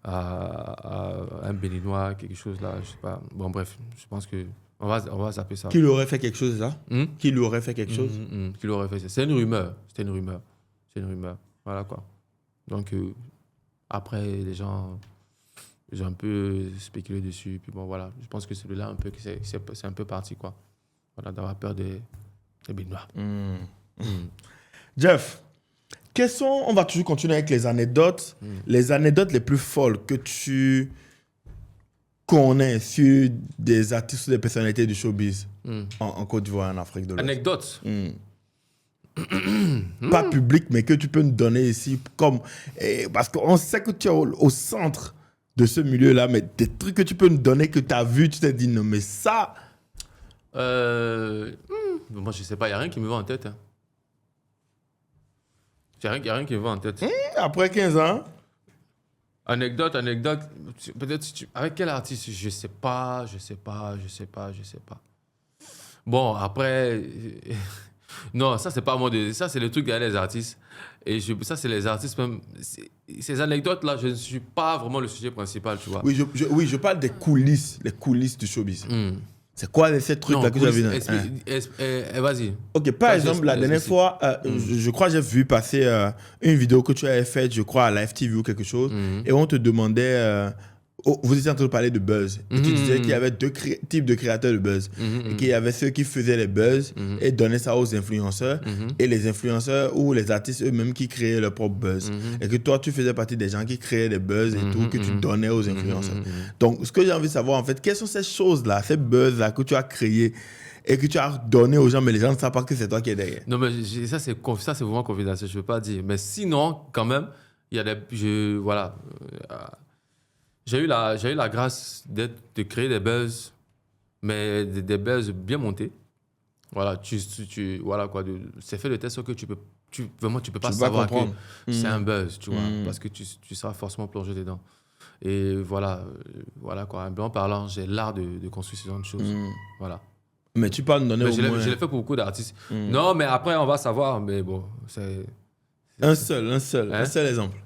à un béninois, quelque chose là. Je sais pas. Bon, bref, je pense que. On va zapper ça. Qui lui aurait fait quelque chose, ça? Qui lui aurait fait quelque chose? Qui lui aurait fait ça? C'est une rumeur. C'était une rumeur. Voilà quoi. Donc, après, les gens, ils ont un peu spéculé dessus. Puis bon, voilà. Je pense que celui-là, un peu, c'est un peu parti, quoi. Voilà, d'avoir peur des Béninois. Jeff, on va toujours continuer avec les anecdotes. Les anecdotes les plus folles que tu connais sur des artistes ou des personnalités du showbiz en Côte d'Ivoire et en Afrique de l'Ouest. Anecdotes Pas public, mais que tu peux nous donner ici. Parce qu'on sait que tu es au centre de ce milieu-là, mais des trucs que tu peux nous donner, que tu as vu, tu t'es dit non, mais ça. Des Moi, je sais pas, il n'y a rien qui me va en tête. Hein. Il n'y a rien qui me va en tête. Après 15 ans. Anecdote. Peut-être, avec quel artiste? Je sais pas. Bon, après... Non, ça, c'est pas moi. Ça, c'est le truc derrière les artistes. Et ça, c'est les artistes même. Ces anecdotes-là, je ne suis pas vraiment le sujet principal, tu vois. Oui, je parle des coulisses, les coulisses du showbiz. C'est quoi ces trucs-là que j'avais vu? Vas-y. Ok, par exemple, la dernière fois, je crois que j'ai vu passer une vidéo que tu avais faite, je crois, à la FTV ou quelque chose, et on te demandait... vous étiez en train de parler de buzz. Et tu disais qu'il y avait deux types de créateurs de buzz. Et qu'il y avait ceux qui faisaient les buzz et donnaient ça aux influenceurs. Et les influenceurs ou les artistes eux-mêmes qui créaient leur propre buzz. Et que toi, tu faisais partie des gens qui créaient des buzz et tout, que tu donnais aux influenceurs. Donc, ce que j'ai envie de savoir, en fait, quelles sont ces choses-là, ces buzz-là que tu as créés et que tu as donné aux gens, mais les gens ne savent pas que c'est toi qui es derrière. Non, mais ça, c'est vraiment confidentiel, je ne veux pas dire. Mais sinon, quand même, il y a des... Voilà. J'ai eu la grâce de créer des buzz, mais des buzz bien montés. Voilà, voilà quoi. C'est fait de telle sorte que tu peux pas savoir que c'est un buzz, tu vois, parce que tu seras forcément plongé dedans. Et voilà quoi. En parlant, j'ai l'art de construire ce genre de choses. Voilà. Mais tu peux nous donner je l'ai fait pour beaucoup d'artistes. Non, mais après, on va savoir, mais bon, c'est... Un seul exemple.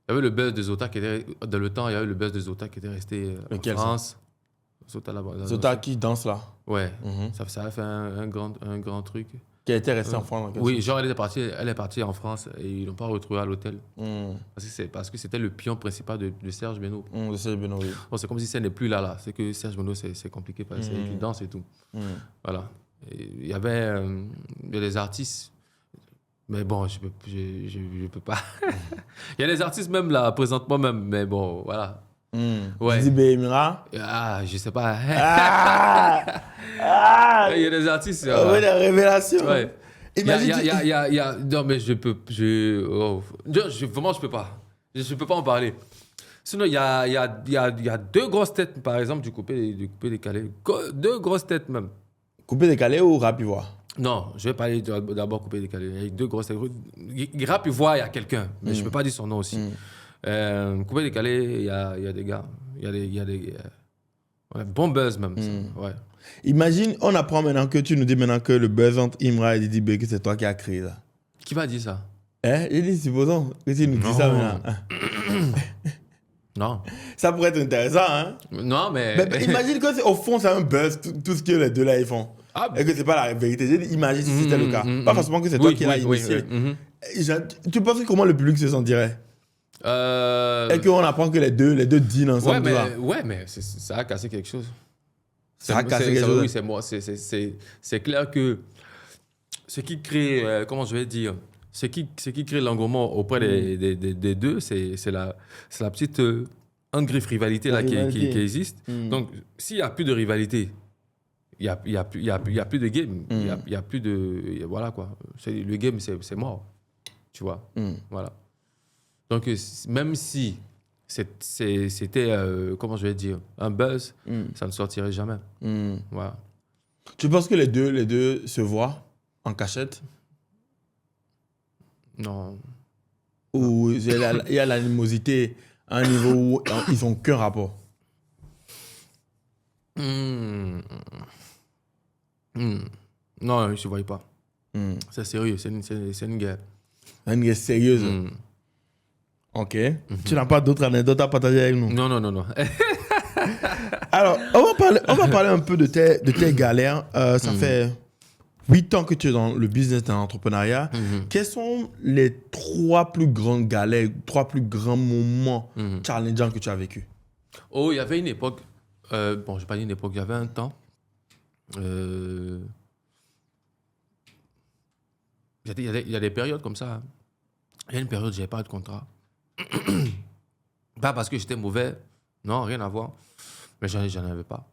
Il y avait le buzz de Zota qui était... Dans le temps, il y avait le buzz de Zota qui était resté en France. Zota là-bas. Zota qui danse là. Ouais. Ça a fait un grand truc. Qui a été resté en France. Oui, genre elle est partie en France et ils l'ont pas retrouvée à l'hôtel. Parce que c'était le pion principal de Serge Beno. De Serge Beno, oui. Bon, c'est comme si ça n'est plus là. C'est que Serge Beno, c'est compliqué parce qu'il danse et tout. Voilà. Et il y avait des artistes... Mais bon, je peux pas. Il y a des artistes même là, présentement même, mais bon, voilà. Ouais. Didi Mira. Je sais pas. Il y a des artistes. Oui, des révélations. Ouais. Imagine. Non, mais vraiment, je peux pas. Je peux pas en parler. Sinon, il y a deux grosses têtes, par exemple, du coupé décalé. Deux grosses têtes même. Coupé décalé ou rap ivoire? Non, je vais parler d'abord coupé décalé. Il y a deux grosses têtes. Rap ivoire, il y a quelqu'un, mais je peux pas dire son nom aussi. Coupé décalé, il y a des gars. Il y a des bon buzz même. Ouais. Imagine, on apprend maintenant que tu nous dis maintenant que le buzz entre Imra et Didi B, que c'est toi qui as créé ça. Qui va dire ça? Il dit, supposons que tu nous dis ça maintenant. Non. Ça pourrait être intéressant, hein? Non, mais imagine que au fond, c'est un buzz, tout ce que les deux là ils font. Et que c'est pas la vérité. J'ai dit, imagine si c'était le cas. Pas forcément que c'est toi qui l'as initié. Tu penses comment le public se sentirait? Et qu'on apprend que les deux dînent ensemble. Ouais, mais ça a cassé quelque chose. Ça a cassé quelque chose. Oui, c'est moi. C'est clair que ce qui crée, comment je vais dire, ce qui crée l'engouement auprès des deux, c'est la petite griffe rivalité là qui existe. Donc, s'il n'y a plus de rivalité, il y a plus de game. Il y a plus de... Voilà quoi. Le game, c'est mort. Tu vois. Voilà. Donc, même si c'était, comment je vais dire, un buzz, ça ne sortirait jamais. Voilà. Tu penses que les deux se voient en cachette? Non. Ou il y a l'animosité à un niveau où ils n'ont qu'un rapport? Non, ils ne se voient pas. C'est sérieux, c'est une guerre. Une guerre sérieuse. Ok. Tu n'as pas d'autres anecdotes à partager avec nous? Non. Alors, on va parler un peu de tes galères. Ça fait 8 ans que tu es dans le business de l'entrepreneuriat. Quels sont les 3 plus grandes galères, 3 plus grands moments challengeants que tu as vécu? Oh, il y avait une époque. Bon, je ne vais pas dire une époque, il y avait un temps. Il y a des périodes comme ça. Il y a une période où je n'avais pas de contrat. Pas parce que j'étais mauvais. Non, rien à voir. Mais j'en avais pas.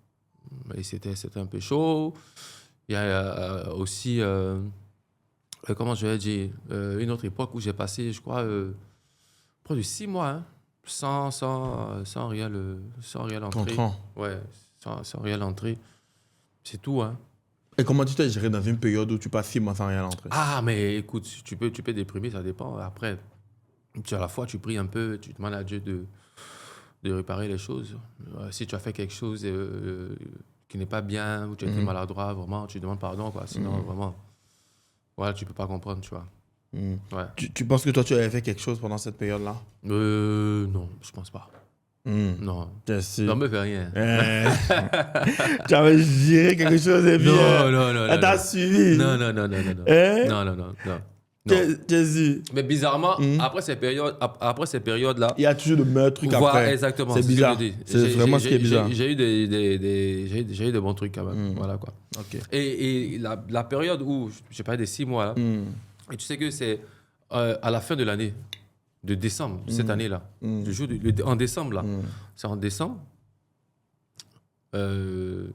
Et c'était un peu chaud. Il y a aussi, comment je vais dire, une autre époque où j'ai passé, je crois, près de 6 mois, hein, sans réelle entrée. Contrat. Ouais, sans réelle entrée. C'est tout, hein. Et comment tu t'es géré dans une période où tu passes 6 mois sans rien rentrer? Ah, mais écoute, tu peux déprimer, ça dépend. Après, à la fois, tu pries un peu, tu demandes à Dieu de réparer les choses. Si tu as fait quelque chose qui n'est pas bien, ou tu as été maladroit, vraiment, tu demandes pardon, quoi. Sinon, vraiment, voilà, tu peux pas comprendre, tu vois. Ouais. Tu penses que toi, tu avais fait quelque chose pendant cette période-là? Non, je pense pas. Non. Non, me fais rien. Tu avais géré quelque chose et puis... Non. Elle t'a suivi. Non. Non. Jésus. Mais bizarrement, après ces périodes-là, Il y a toujours de meilleurs trucs voilà, après. exactement. C'est ce bizarre. que je dis. C'est vraiment ce qui est bizarre. J'ai eu j'ai eu des bons trucs quand même. Voilà quoi. Ok. Et la période où, j'ai parlé des 6 mois là, et tu sais que c'est à la fin de l'année, de décembre, cette année-là, en décembre là, c'est en décembre, il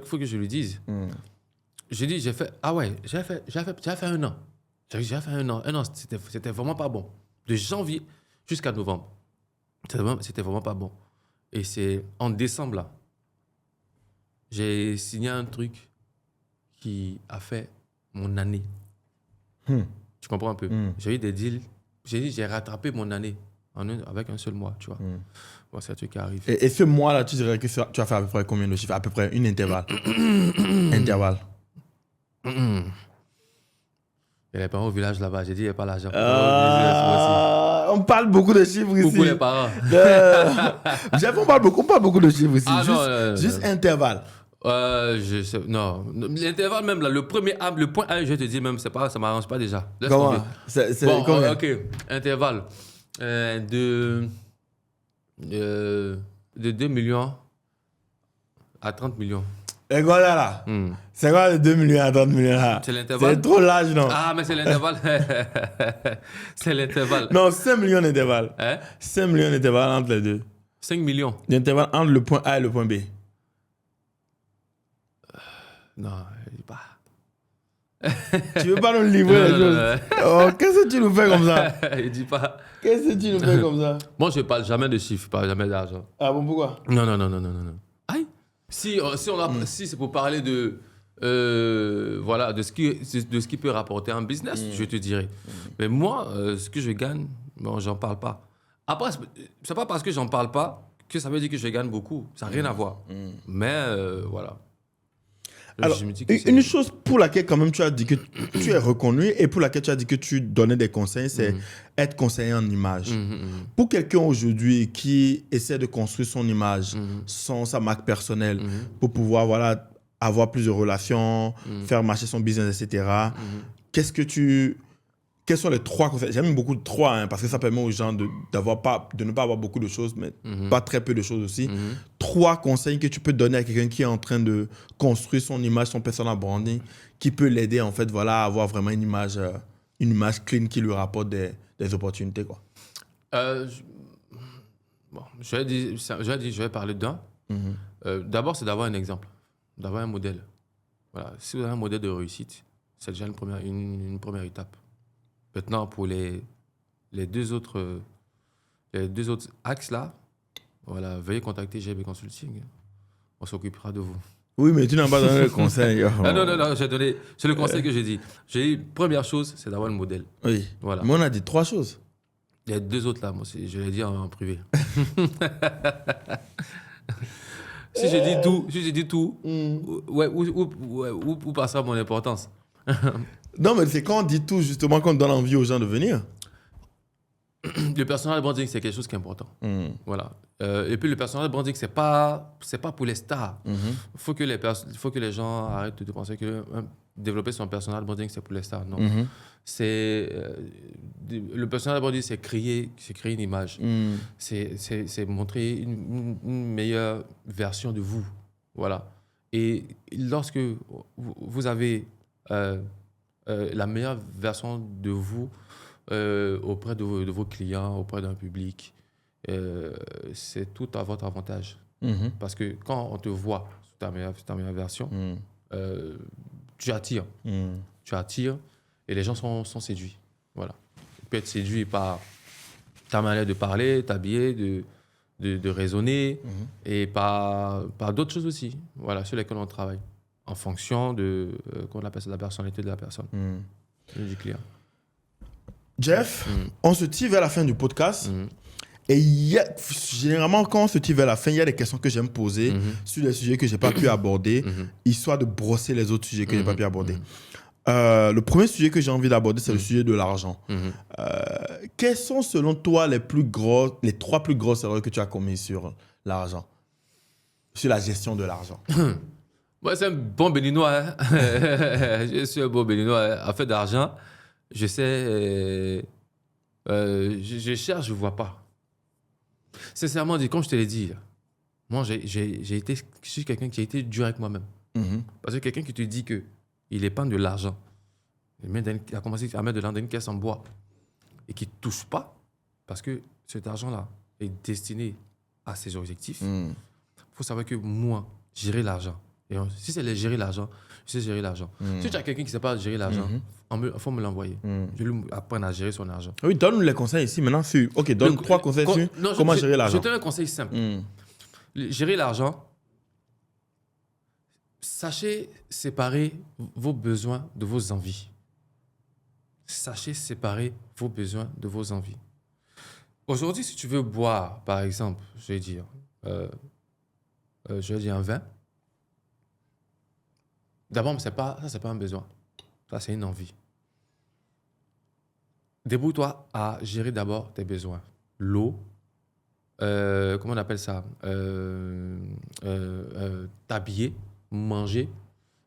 faut que je lui dise. J'ai dit, j'ai fait 1 an. J'ai fait un an, c'était vraiment pas bon. De janvier jusqu'à novembre. C'était vraiment pas bon. Et c'est en décembre, là, j'ai signé un truc qui a fait mon année. Tu comprends un peu? J'ai eu des deals. J'ai rattrapé mon année avec un seul mois, tu vois. Bon, c'est un truc qui arrive. Et ce mois-là, tu dirais que tu as fait à peu près combien de chiffres? À peu près une intervalle. Intervalle. Il y a les parents au village là-bas. J'ai dit, il n'y a pas l'argent. On parle beaucoup de chiffres ici. Beaucoup les parents. On parle beaucoup de chiffres ici. Ah, juste intervalle. Je sais, non. L'intervalle même là, le point A, je vais te dire même, ça m'arrange pas déjà. Laisse Comment? tomber. C'est Bon, combien? ok. Intervalle de 2 millions à 30 millions. Et voilà là. C'est quoi les 2 millions à 30 millions là? C'est l'intervalle. C'est trop large, non? Ah, mais c'est l'intervalle. C'est l'intervalle. Non, 5 millions d'intervalle. Hein? 5 millions d'intervalle entre les deux. 5 millions. L'intervalle entre le point A et le point B. Non, je dis pas. Tu veux pas nous livrer les choses? Oh, qu'est-ce que tu nous fais comme ça? Il dit pas. Qu'est-ce que tu nous fais comme ça? Moi, je parle jamais de chiffres, je parle jamais d'argent. Ah bon, pourquoi? Non. Aïe. Si c'est pour parler de voilà de ce qui peut rapporter un business, je te dirais. Mais moi, ce que je gagne, bon, j'en parle pas. Après, c'est pas parce que j'en parle pas que ça veut dire que je gagne beaucoup. Ça n'a rien à voir. Mais voilà. Alors, je me dis que une chose pour laquelle quand même tu as dit que tu es reconnu et pour laquelle tu as dit que tu donnais des conseils, c'est être conseiller en image. Pour quelqu'un aujourd'hui qui essaie de construire son image, sa marque personnelle, pour pouvoir voilà, avoir plus de relations, faire marcher son business, etc., quels sont les 3 conseils? J'aime beaucoup 3 hein, parce que ça permet aux gens de ne pas avoir beaucoup de choses, mais pas très peu de choses aussi. 3 conseils que tu peux donner à quelqu'un qui est en train de construire son image, son personal branding, qui peut l'aider en fait, voilà, à avoir vraiment une image clean qui lui rapporte des opportunités, quoi. Je vais parler d'un. D'abord, c'est d'avoir un exemple, d'avoir un modèle. Voilà. Si vous avez un modèle de réussite, c'est déjà une première étape. Maintenant, pour les 2 autres axes là, voilà, veuillez contacter GB Consulting. On s'occupera de vous. Oui, mais tu n'as pas donné le conseil. Non, c'est le conseil que j'ai dit. J'ai dit, première chose, c'est d'avoir le modèle. Oui. Voilà. Mais on a dit 3 choses. Il y a 2 autres là, moi, je l'ai dit en privé. Si j'ai dit tout, ouais, où passera mon importance? Non, mais c'est quand on dit tout, justement, qu'on donne envie aux gens de venir. Le personal branding, c'est quelque chose qui est important. Voilà. Et puis, le personal branding, c'est pas pour les stars. Il faut que les gens arrêtent de penser que développer son personal branding, c'est pour les stars. Non. Le personal branding, c'est créer une image. C'est montrer une meilleure version de vous. Voilà. Et lorsque vous avez la meilleure version de vous auprès de vos clients, auprès d'un public, c'est tout à votre avantage. Parce que quand on te voit sous ta meilleure version, tu attires. Tu attires et les gens sont séduits. Voilà. Tu peux être séduit par ta manière de parler, t'habiller, de raisonner et par d'autres choses aussi, voilà, sur lesquelles on travaille. en fonction de comment on appelle ça, la personnalité de la personne, du client. Jeff, on se tire vers la fin du podcast. Et généralement, quand on se tire vers la fin, il y a des questions que j'aime poser sur des sujets que je n'ai pas pu aborder, histoire de brosser les autres sujets que je n'ai pas pu aborder. Le premier sujet que j'ai envie d'aborder, c'est le sujet de l'argent. Quelles sont, selon toi, les 3 plus grosses erreurs que tu as commises sur l'argent, sur la gestion de l'argent? Moi, c'est un bon béninois. Hein? Je suis un bon béninois. Hein? En fait, d'argent, je sais... je cherche, je ne vois pas. Sincèrement, comme je te l'ai dit, moi, je suis quelqu'un qui a été dur avec moi-même. Parce que quelqu'un qui te dit qu'il épargne de l'argent, il a commencé à mettre de l'argent dans une caisse en bois et qui ne touche pas, parce que cet argent-là est destiné à ses objectifs. Il faut savoir que moi, gérer l'argent, et si c'est gérer l'argent, je sais gérer l'argent. Si tu as quelqu'un qui ne sait pas gérer l'argent, il faut me l'envoyer. Je vais lui apprendre à gérer son argent. Oui, donne-nous les conseils ici maintenant. Ok, donne 3 conseils sur comment gérer l'argent. Je te donne un conseil simple. Gérer l'argent, sachez séparer vos besoins de vos envies. Sachez séparer vos besoins de vos envies. Aujourd'hui, si tu veux boire, par exemple, je vais dire un vin, d'abord, ça, c'est pas un besoin. Ça, c'est une envie. Débrouille-toi à gérer d'abord tes besoins. L'eau, comment on appelle ça? T'habiller, manger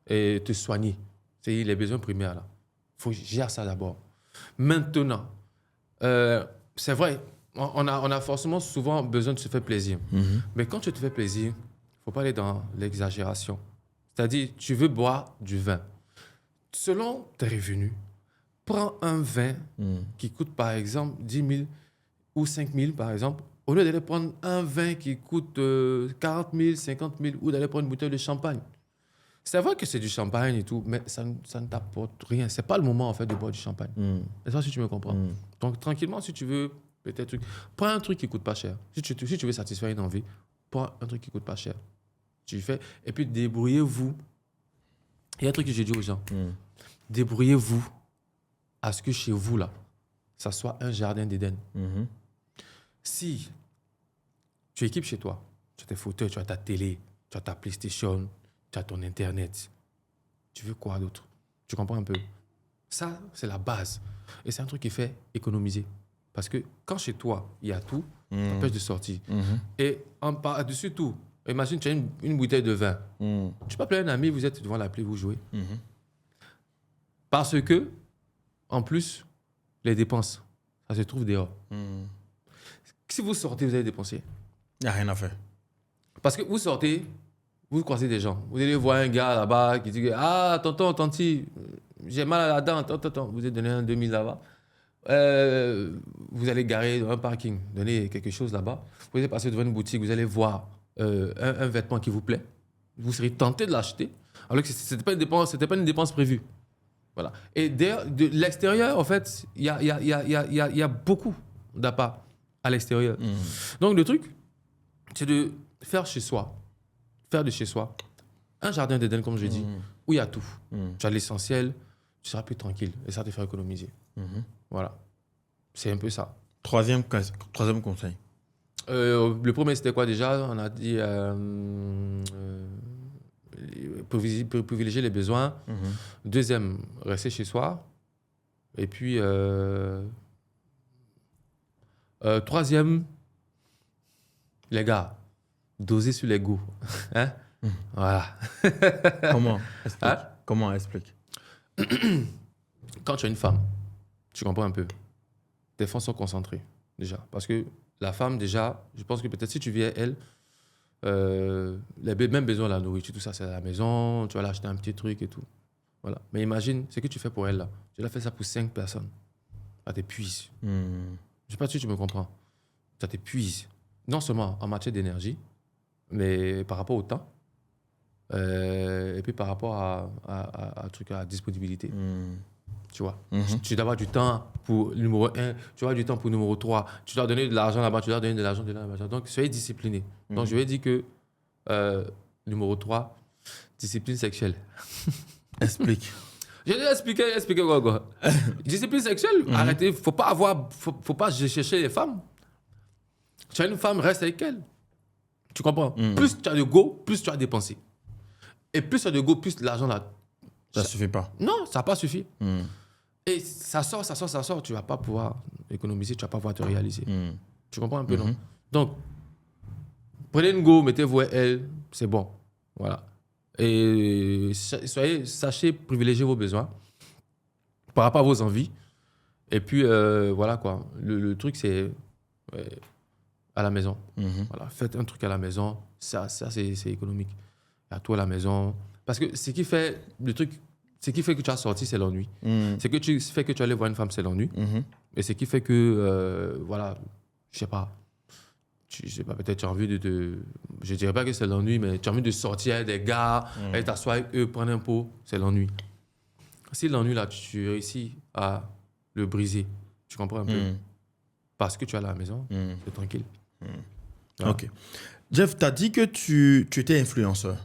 et te soigner. C'est les besoins primaires, là. Il faut gérer ça d'abord. Maintenant, c'est vrai, on a forcément souvent besoin de se faire plaisir. Mais quand tu te fais plaisir, il ne faut pas aller dans l'exagération. C'est-à-dire, tu veux boire du vin. Selon tes revenus, prends un vin qui coûte, par exemple, 10 000 ou 5 000, par exemple, au lieu d'aller prendre un vin qui coûte 40 000, 50 000, ou d'aller prendre une bouteille de champagne. C'est vrai que c'est du champagne et tout, mais ça ne t'apporte rien. Ce n'est pas le moment, en fait, de boire du champagne. C'est ça, si tu me comprends. Donc, tranquillement, si tu veux, peut-être, prends un truc qui ne coûte pas cher. Si tu veux satisfaire une envie, prends un truc qui ne coûte pas cher. Tu fais, et puis débrouillez-vous. Il y a un truc que j'ai dit aux gens. Débrouillez-vous à ce que chez vous, là, ça soit un jardin d'Éden. Si tu équipes chez toi, tu as tes fauteuils, tu as ta télé, tu as ta PlayStation, tu as ton Internet, tu veux quoi d'autre? Tu comprends un peu? Ça, c'est la base. Et c'est un truc qui fait économiser. Parce que quand chez toi, il y a tout, ça t'empêche de sortir. Et par-dessus tout, imagine, tu as une bouteille de vin. Tu peux appeler un ami, vous êtes devant l'appli, vous jouez. Parce que, en plus, les dépenses, ça se trouve dehors. Si vous sortez, vous allez dépenser. Il n'y a rien à faire. Parce que vous sortez, vous croisez des gens. Vous allez voir un gars là-bas qui dit « Ah, tonton, tanti, j'ai mal à la dent. » Vous allez donner un 2000 là-bas. Vous allez garer dans un parking, donner quelque chose là-bas. Vous allez passer devant une boutique, vous allez voir un vêtement qui vous plaît. Vous serez tenté de l'acheter, alors que ce n'était pas une dépense prévue. Voilà. Et de l'extérieur, en fait, il y a beaucoup d'appâts à l'extérieur. Donc, le truc, c'est de faire de chez soi un jardin d'Éden, comme je dis, où il y a tout. Tu as l'essentiel, tu seras plus tranquille et ça te fait économiser. Voilà. C'est un peu ça. Troisième conseil. Le premier, c'était quoi déjà? On a dit privilégier les besoins. Deuxième, rester chez soi. Et puis, troisième, les gars, doser sur les goûts. Hein? Voilà. Comment? Explique. Hein? Comment? Explique. Quand tu as une femme, tu comprends un peu, tes fonds sont concentrés, déjà. Parce que la femme, déjà, je pense que peut-être si tu viens, elle, les mêmes besoins, la nourriture, tout ça, c'est à la maison, tu vas l'acheter un petit truc et tout. Voilà. Mais imagine ce que tu fais pour elle, là. Tu l'as fait ça pour 5 personnes. Ça t'épuise. Je ne sais pas si tu me comprends. Ça t'épuise. Non seulement en matière d'énergie, mais par rapport au temps, et puis par rapport à la disponibilité. Tu vois, tu dois avoir du temps pour le numéro 1, tu dois avoir du temps pour le numéro 3, tu dois donner de l'argent là-bas, tu dois donner de l'argent là-bas. Donc, soyez discipliné. Donc, je vais dire que numéro 3, Discipline sexuelle. Explique. Je vais expliquer quoi. Discipline sexuelle, arrêtez. Faut pas chercher les femmes. Tu as une femme, reste avec elle. Tu comprends? Plus tu as de go, plus tu as dépensé. Et plus tu as de go, plus l'argent là. Ça suffit pas. Non, ça n'a pas suffi. Et ça sort. Tu vas pas pouvoir économiser, tu vas pas pouvoir te réaliser. Tu comprends un peu, non? Donc, prenez une go, mettez-vous à elle, c'est bon. Voilà. Et sachez privilégier vos besoins par rapport à vos envies. Et puis, voilà quoi. Le truc, c'est à la maison. Voilà. Faites un truc à la maison. Ça c'est économique. À toi à la maison. Parce que ce qui fait que tu as sorti, c'est l'ennui. Ce qui fait que tu allais voir une femme, c'est l'ennui. Et ce qui fait que, voilà, je sais pas, peut-être tu as envie je dirais pas que c'est l'ennui, mais tu as envie de sortir avec des gars, aller t'asseoir avec eux, prendre un pot, c'est l'ennui. Si l'ennui, là, tu réussis à le briser, tu comprends un peu? Parce que tu es à la maison, c'est tranquille. Voilà. Ok. Jeff, tu as dit que tu étais influenceur.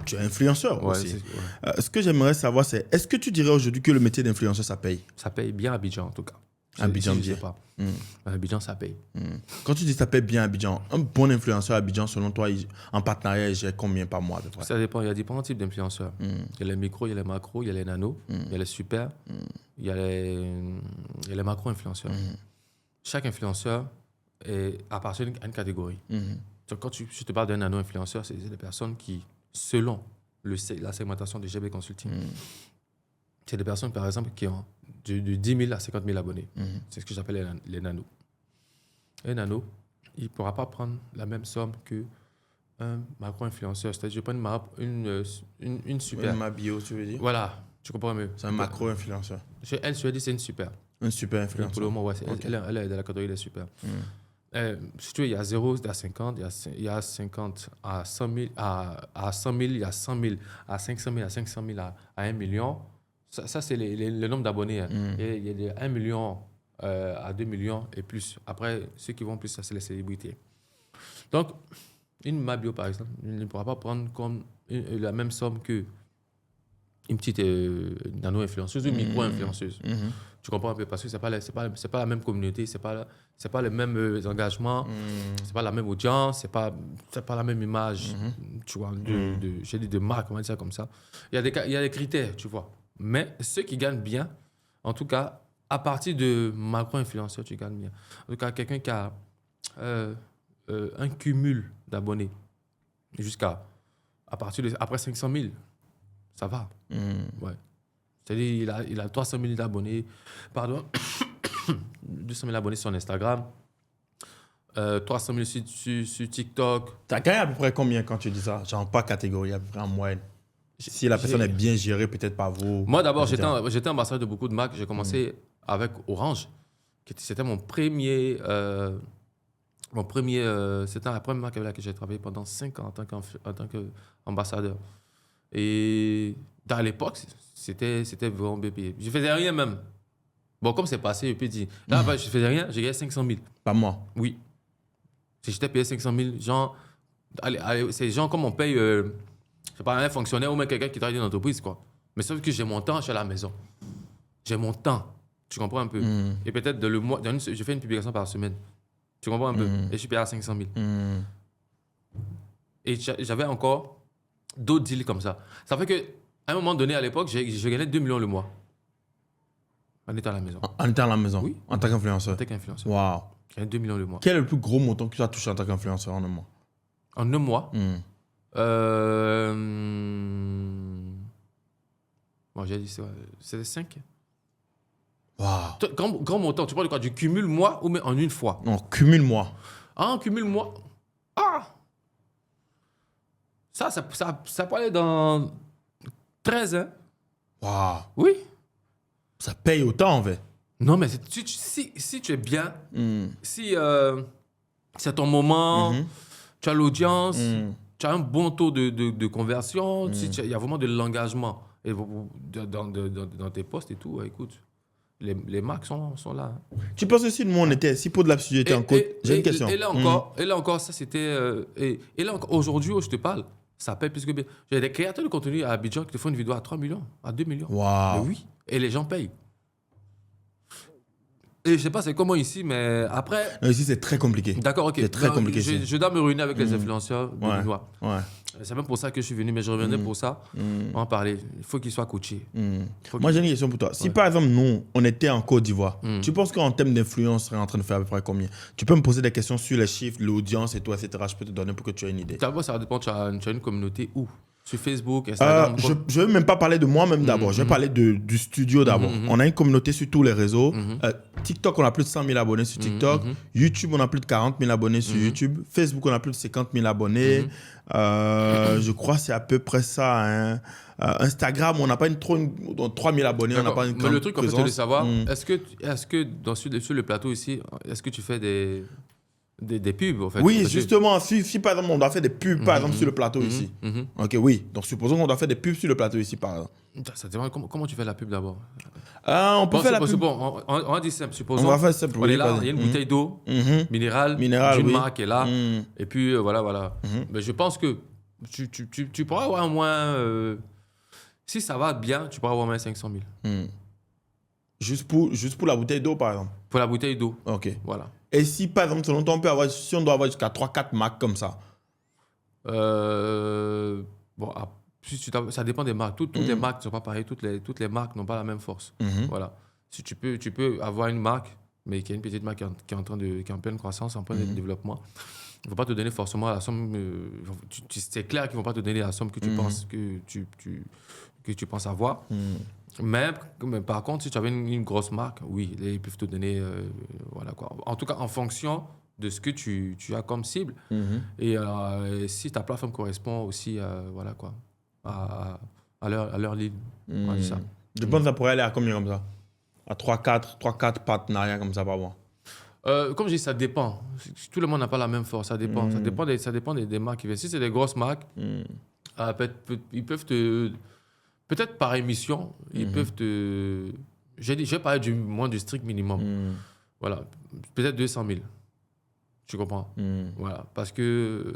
Tu es influenceur aussi. Ce que j'aimerais savoir, c'est est-ce que tu dirais aujourd'hui que le métier d'influenceur, ça paye? Ça paye bien à Abidjan, en tout cas. Abidjan, je sais pas. Abidjan, ça paye. Quand tu dis ça paye bien à Abidjan, un bon influenceur à Abidjan, selon toi, en partenariat, il gère combien par mois à peu près? Ça dépend. Il y a différents types d'influenceurs. Il y a les micros, il y a les macros, il y a les nanos, il y a les super, il y a les macro-influenceurs. Chaque influenceur appartient à une catégorie. Donc, quand je te parle d'un nano-influenceur, c'est des personnes qui, selon la segmentation de GB Consulting, c'est des personnes, par exemple, qui ont de 10 000 à 50 000 abonnés. C'est ce que j'appelle les nanos. Un nano, il ne pourra pas prendre la même somme qu'un macro-influenceur. C'est-à-dire, je prends une super. Une bio, tu veux dire? Voilà, tu comprends mieux. C'est un macro-influenceur. Elle, je dis, c'est une super. Un super influenceur. Pour le moment, ouais, elle est dans la catégorie des super. Si tu veux, il y a 0 à 50, il y a 50 à 100 000, à 100 000, il y a 100 000, à 500 000, à 500 000, à 1 million. Ça c'est le nombre d'abonnés. Il y a de 1 million à 2 millions et plus. Après, ceux qui vont plus, ça, c'est les célébrités. Donc, une Mabio, par exemple, ne pourra pas prendre comme la même somme que une petite nano-influenceuse ou une micro-influenceuse. Tu comprends un peu? Parce que c'est pas la même communauté, c'est pas les mêmes engagements, c'est pas la même audience, c'est pas la même image, tu vois, j'ai dit de marque, on va dire ça comme ça. Il y a des critères, tu vois. Mais ceux qui gagnent bien, en tout cas, à partir de macro-influenceur, tu gagnes bien. En tout cas, quelqu'un qui a un cumul d'abonnés après 500 000, ça va. Ouais. C'est-à-dire, il a 300 000 abonnés, 200 000 abonnés sur Instagram, 300 000 sur TikTok. Tu as gagné à peu près combien quand tu dis ça? Genre pas catégorie, à peu près en moyenne. Si la personne est bien gérée, peut-être par vous. Moi, d'abord, j'étais ambassadeur de beaucoup de marques. J'ai commencé avec Orange. C'était mon premier... c'était la première marque avec laquelle j'ai travaillé pendant 5 ans en tant qu'ambassadeur. Et à l'époque, c'était vraiment BP. Je faisais rien même. Bon, comme c'est passé, je peux dire. Là, je faisais rien, j'ai gagné 500 000. Pas moi. Oui. Si j'étais payé 500 000, genre... c'est genre comme on paye... je sais pas, un fonctionnaire ou même quelqu'un qui travaille dans une entreprise, quoi. Mais sauf que j'ai mon temps, je suis à la maison. J'ai mon temps. Tu comprends un peu? Et peut-être le mois... je fais une publication par semaine. Tu comprends un peu? Et je suis payé à 500 000. Et j'avais encore d'autres deals comme ça. Ça fait qu'à un moment donné, à l'époque, je gagnais 2 millions le mois. En étant à la maison. En étant à la maison? Oui. En tant qu'influenceur? En tant qu'influenceur. Waouh. Je gagnais 2 millions le mois. Quel est le plus gros montant que tu as touché en tant qu'influenceur en un mois? En un mois? Bon, j'ai dit, c'était 5. Waouh. Grand montant, tu parles de quoi? Du cumul mois ou mais en une fois? Non, cumule mois. Ah, en cumul mois? Ah! Ça peut aller dans 13, hein? Waouh. Oui. Ça paye autant en fait. Non, mais si tu es bien, si c'est ton moment, tu as l'audience, tu as un bon taux de conversion, il y a vraiment de l'engagement et dans tes posts et tout, écoute, les marques sont là. Tu penses aussi, nous, on était, si pour de la était en côte, j'ai une question. Et là encore, ça c'était... et là encore, aujourd'hui où je te parle, Ça paye plus que bien. J'ai des créateurs de contenu à Abidjan qui te font une vidéo à 3 millions, à 2 millions. Waouh. Mais oui, et les gens payent. Et je sais pas c'est comment ici, mais après... Non, ici, c'est très compliqué. D'accord, ok. C'est très compliqué ici. Je dois me réunir avec les influenceurs Ouais. béninois. Ouais. C'est même pour ça que je suis venu, mais je reviendrai pour ça. On va en parler. Il faut qu'ils soient coachés. Moi, j'ai une question pour toi. Si par exemple, nous, on était en Côte d'Ivoire, tu penses qu'en termes d'influence, on serait en train de faire à peu près combien? Tu peux me poser des questions sur les chiffres, l'audience et tout, etc. Je peux te donner pour que tu aies une idée. Ça dépend, tu as une communauté où? Sur Facebook, Instagram Je ne veux même pas parler de moi-même d'abord. Je vais parler du studio d'abord. On a une communauté sur tous les réseaux. TikTok, on a plus de 100 000 abonnés sur TikTok. YouTube, on a plus de 40 000 abonnés sur YouTube. Facebook, on a plus de 50 000 abonnés. Je crois que c'est à peu près ça. Hein. Instagram, on n'a pas 3 000 abonnés. On n'a pas une mais le truc, en fait, c'est de savoir, Mm. est-ce que sur le plateau ici, est-ce que tu fais des pubs, en fait? Oui, Parce que- justement, si par exemple on doit faire des pubs par exemple sur le plateau ici. Ok, oui. Donc supposons qu'on doit faire des pubs sur le plateau ici par exemple. Ça dépend comment tu fais la pub d'abord. On peut faire la pub. Bon, on dit simple. Supposons, On va faire simple. on oui, est là, vas-y. il y a une bouteille d'eau minérale d'une oui. marque qui est là. Mhm. Et puis, voilà. Mais je pense que tu pourras avoir au moins... si ça va bien, tu pourras avoir au moins 500 000. Juste pour la bouteille d'eau par exemple. Pour la bouteille d'eau. Ok. Voilà. Et si par exemple, selon toi, si on doit avoir jusqu'à 3-4 marques comme ça. Bon, ça dépend des marques. Toutes les marques ne sont pas pareilles. Toutes les marques n'ont pas la même force. Voilà. Si tu peux avoir une marque, mais qui est une petite marque qui est en pleine croissance, en plein développement, il ne faut pas te donner forcément la somme. C'est clair qu'ils ne vont pas te donner la somme que tu penses que tu penses avoir. Mais par contre, si tu avais une grosse marque, oui, ils peuvent te donner, voilà quoi. En tout cas, en fonction de ce que tu as comme cible. Et si ta plateforme correspond aussi, voilà quoi, à leur ligne. Ouais, c'est ça. Je pense que ça pourrait aller à combien comme ça? À 3-4 partenariats comme ça par mois. Comme je dis, ça dépend. Tout le monde n'a pas la même force. Ça dépend. Ça dépend des marques qui viennent. Si c'est des grosses marques, ils peuvent te... Peut-être par émission, ils peuvent te... J'ai parlé du strict minimum. Voilà. Peut-être 200 000. Tu comprends? Voilà. Parce que,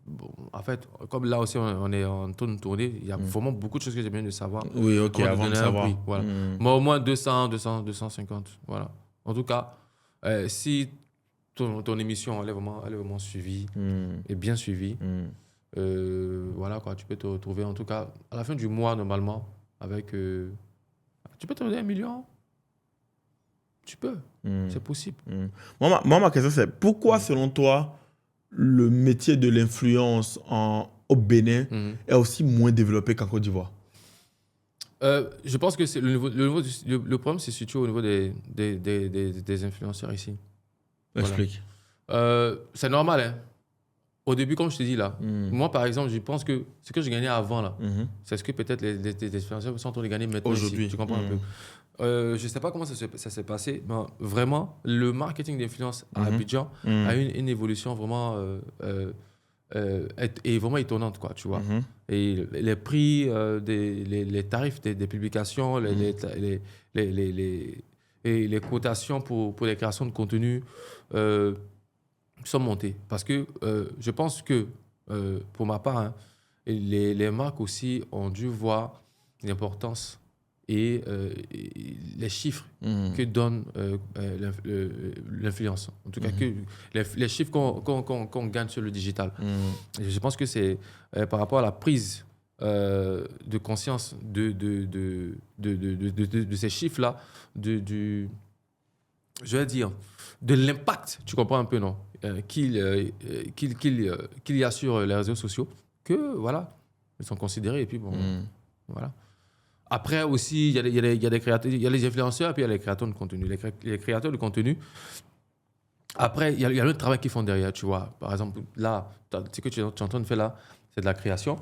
bon, en fait, comme là aussi, on est en tournée, il y a vraiment beaucoup de choses que j'ai besoin de savoir. Oui, ok, avant de savoir. Voilà. Mais au moins 250. Voilà. En tout cas, si ton émission elle est vraiment suivie et bien suivie, voilà quoi, tu peux te retrouver en tout cas à la fin du mois normalement avec... tu peux te donner 1 million. Tu peux. C'est possible. Moi, ma question, c'est pourquoi, selon toi, le métier de l'influence au Bénin est aussi moins développé qu'en Côte d'Ivoire? Je pense que c'est le problème se situe au niveau des influenceurs ici. Explique. C'est normal, hein. Au début, comme je te dis là, moi par exemple, je pense que ce que je gagnais avant là, c'est ce que peut-être les influenceurs sont en train de gagner maintenant aujourd'hui. ici. Tu comprends un peu? Je ne sais pas comment ça s'est passé, mais vraiment, le marketing d'influence à Abidjan a eu une évolution vraiment, est vraiment étonnante, quoi, tu vois. Et les prix, les tarifs des publications, les quotations pour les créations de contenu sont montées. Parce que je pense que, pour ma part, hein, les marques aussi ont dû voir l'importance et les chiffres que donne l'influence. En tout cas, que les chiffres qu'on gagne sur le digital. Et je pense que c'est par rapport à la prise de conscience de ces chiffres-là, je vais dire, de l'impact, tu comprends un peu, non, qu'il y a sur les réseaux sociaux, que voilà, ils sont considérés. Et puis bon, voilà. Après aussi, il y a des créateurs, il y a les influenceurs, et puis il y a les créateurs de contenu. Les créateurs de contenu, après, il y a le travail qu'ils font derrière, tu vois. Par exemple, là, ce que tu es en train de faire là, c'est de la création.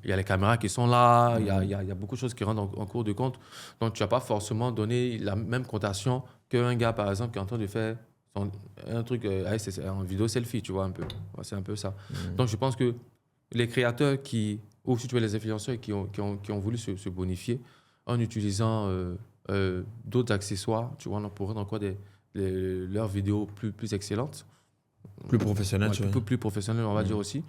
Il y a les caméras qui sont là, il y a beaucoup de choses qui rentrent en cours de compte. Donc, tu n'as pas forcément donné la même cotation qu'un gars, par exemple, qui est en train de faire un truc en vidéo selfie, tu vois, un peu. Ouais, c'est un peu ça. Donc, je pense que les créateurs ou si tu veux les influenceurs qui ont voulu se bonifier en utilisant d'autres accessoires, tu vois, pour rendre encore leurs vidéos plus excellentes. Plus professionnelles, tu vois. Plus professionnelles, on va dire aussi.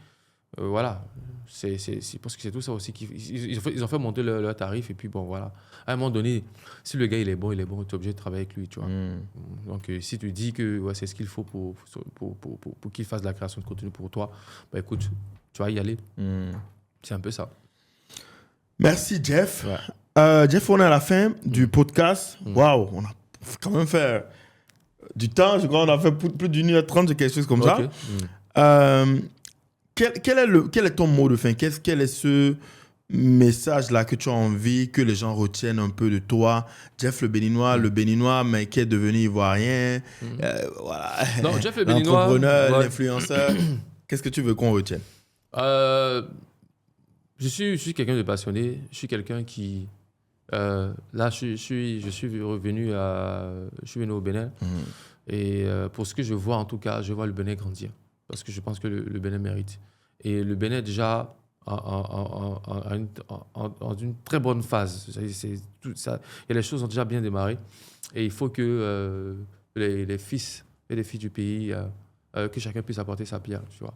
Voilà. Je pense que c'est tout ça aussi. Ils ont fait monter leur tarif. Et puis, bon, voilà. À un moment donné, si le gars, il est bon, tu es obligé de travailler avec lui, tu vois. Donc, si tu dis que ouais, c'est ce qu'il faut pour qu'il fasse de la création de contenu pour toi, bah, écoute, tu vas y aller. C'est un peu ça. Merci, Jeff. Ouais. Jeff, on est à la fin du podcast. Waouh, on a quand même fait du temps. Je crois qu'on a fait plus d'une heure 30, quelque chose comme ça. Quel est ton mot de fin? Quel est ce message-là que tu as envie que les gens retiennent un peu de toi? Jeff le Béninois, mais qui est devenu ivoirien. Voilà. Non, Jeff le Béninois. L'entrepreneur, l'influenceur. Qu'est-ce que tu veux qu'on retienne? Je suis quelqu'un de passionné. Je suis quelqu'un qui... là, je suis revenu au Bénin. Et pour ce que je vois, en tout cas, je vois le Bénin grandir. Parce que je pense que le Bénin mérite. Et le Bénin, déjà, en une très bonne phase. Tout ça, et les choses ont déjà bien démarré. Et il faut que les fils et les filles du pays, que chacun puisse apporter sa pierre, tu vois.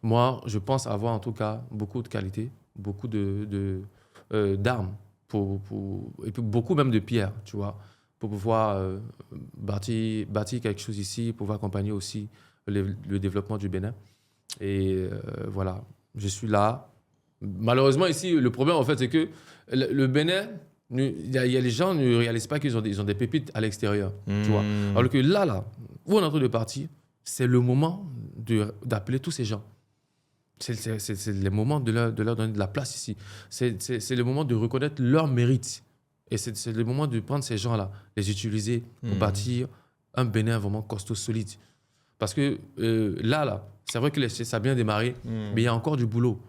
Moi, je pense avoir, en tout cas, beaucoup de qualités, beaucoup d'armes, et puis beaucoup même de pierres, tu vois, pour pouvoir bâtir quelque chose ici, pouvoir accompagner aussi le développement du Bénin. Et voilà, je suis là. Malheureusement, ici, le problème, en fait, c'est que le Bénin, il y a les gens ne réalisent pas qu'ils ont des pépites à l'extérieur, tu vois. Alors que là, où on est en train de partir, c'est le moment d'appeler tous ces gens. C'est le moment de leur donner de la place ici. C'est le moment de reconnaître leur mérite. Et c'est le moment de prendre ces gens-là, les utiliser pour bâtir un Bénin vraiment costaud, solide. Parce que là, c'est vrai que ça a bien démarré, mais il y a encore du boulot.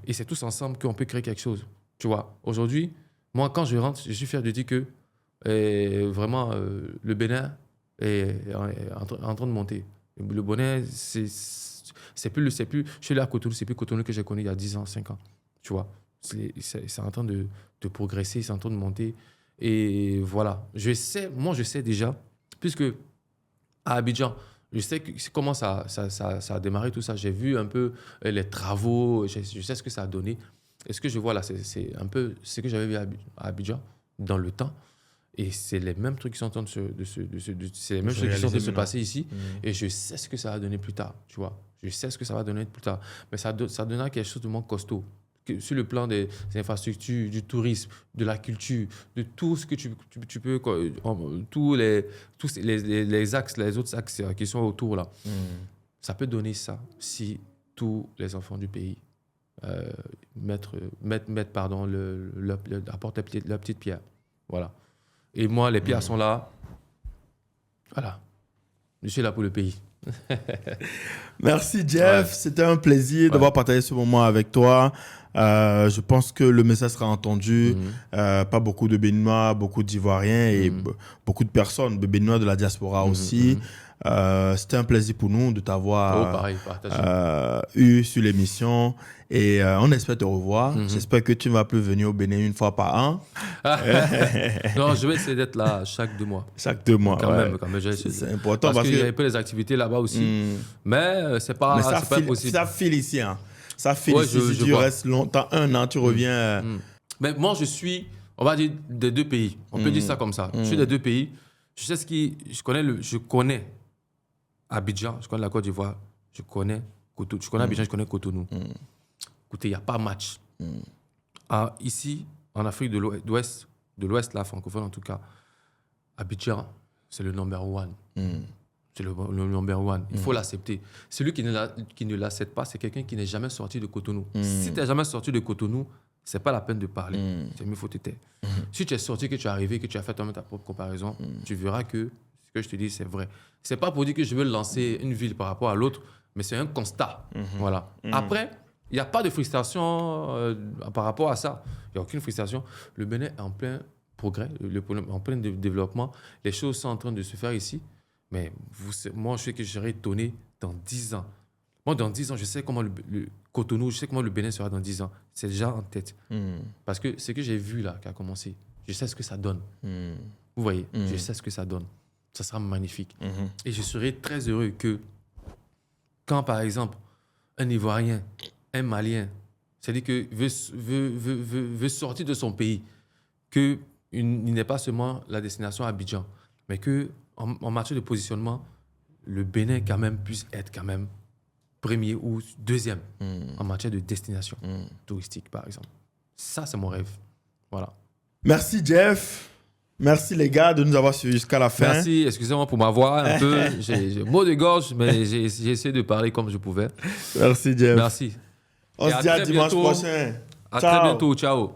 Et c'est tous ensemble qu'on peut créer quelque chose. Tu vois, aujourd'hui, moi, quand je rentre, je suis fier de dire que vraiment, le Bénin est en train de monter. Le Bénin, c'est plus, je suis là à Cotonou, c'est plus Cotonou que j'ai connu il y a 10 ans, 5 ans. Tu vois, c'est en train de progresser, c'est en train de monter. Et voilà, je sais déjà, puisque à Abidjan, je sais comment ça a démarré tout ça. J'ai vu un peu les travaux, je sais ce que ça a donné. Et ce que je vois là, c'est un peu ce que j'avais vu à Abidjan dans le temps. Et c'est les mêmes trucs qui sont en train de se passer ici. Et je sais ce que ça va donner plus tard, tu vois. Je sais ce que ça va donner plus tard. Mais ça donnera quelque chose de moins costaud. Sur le plan des infrastructures, du tourisme, de la culture, de tout ce que tu peux, tous les axes, les autres axes qui sont autour là. Ça peut donner ça si tous les enfants du pays apportent leur petite pierre. Voilà. Et moi, les pierres sont là. Voilà. Je suis là pour le pays. Merci, Jeff. C'était un plaisir d'avoir partagé ce moment avec toi. Je pense que le message sera entendu. Pas beaucoup de Béninois, beaucoup d'Ivoiriens et beaucoup de personnes, de Béninois de la diaspora aussi. C'était un plaisir pour nous de t'avoir eu sur l'émission et on espère te revoir. J'espère que tu ne vas plus venir au Bénin une fois par an. Non, je vais essayer d'être là chaque 2 mois. Chaque 2 mois, quand même, c'est important parce qu'il y a un peu les activités là-bas aussi. Mais c'est pas possible. Ça file ici. Hein. Ça file ici. Si tu restes longtemps, 1 an, tu reviens. Mais moi, je suis, on va dire, des 2 pays. On peut dire ça comme ça. Je suis des 2 pays. Je sais je connais Abidjan, je connais la Côte d'Ivoire, je connais Cotonou. Je connais Abidjan, je connais Cotonou. Écoutez, il n'y a pas match. Ici, en Afrique de l'Ouest, la francophone en tout cas, Abidjan, c'est le number one. C'est le number one. Il faut l'accepter. Celui qui ne l'accepte pas, c'est quelqu'un qui n'est jamais sorti de Cotonou. Si tu n'es jamais sorti de Cotonou, ce n'est pas la peine de parler. C'est mieux, faut te taire. Si tu es sorti, que tu es arrivé, que tu as fait toi-même ta propre comparaison, tu verras que ce que je te dis, c'est vrai. Ce n'est pas pour dire que je veux lancer une ville par rapport à l'autre, mais c'est un constat. Voilà. Après, il n'y a pas de frustration par rapport à ça. Il n'y a aucune frustration. Le Bénin est en plein progrès, en plein développement. Les choses sont en train de se faire ici. Mais moi, je sais que je serai étonné dans 10 ans. Moi, dans 10 ans, je sais comment le Cotonou, je sais comment le Bénin sera dans 10 ans. C'est déjà en tête. Parce que ce que j'ai vu là, qui a commencé, je sais ce que ça donne. Vous voyez, je sais ce que ça donne. Ça sera magnifique. Et je serai très heureux que quand, par exemple, un Ivoirien un Malien, c'est-à-dire que veut sortir de son pays, qu'il n'est pas seulement la destination Abidjan, mais qu'en matière de positionnement, le Bénin quand même puisse être quand même premier ou deuxième en matière de destination touristique, par exemple. Ça, c'est mon rêve. Voilà. Merci, Jeff. Merci, les gars, de nous avoir suivis jusqu'à la fin. Merci. Excusez-moi pour m'avoir un peu. J'ai mot de gorge, mais j'ai essayé de parler comme je pouvais. Merci, Jeff. Merci. On se dit à dimanche prochain. À très bientôt. Ciao.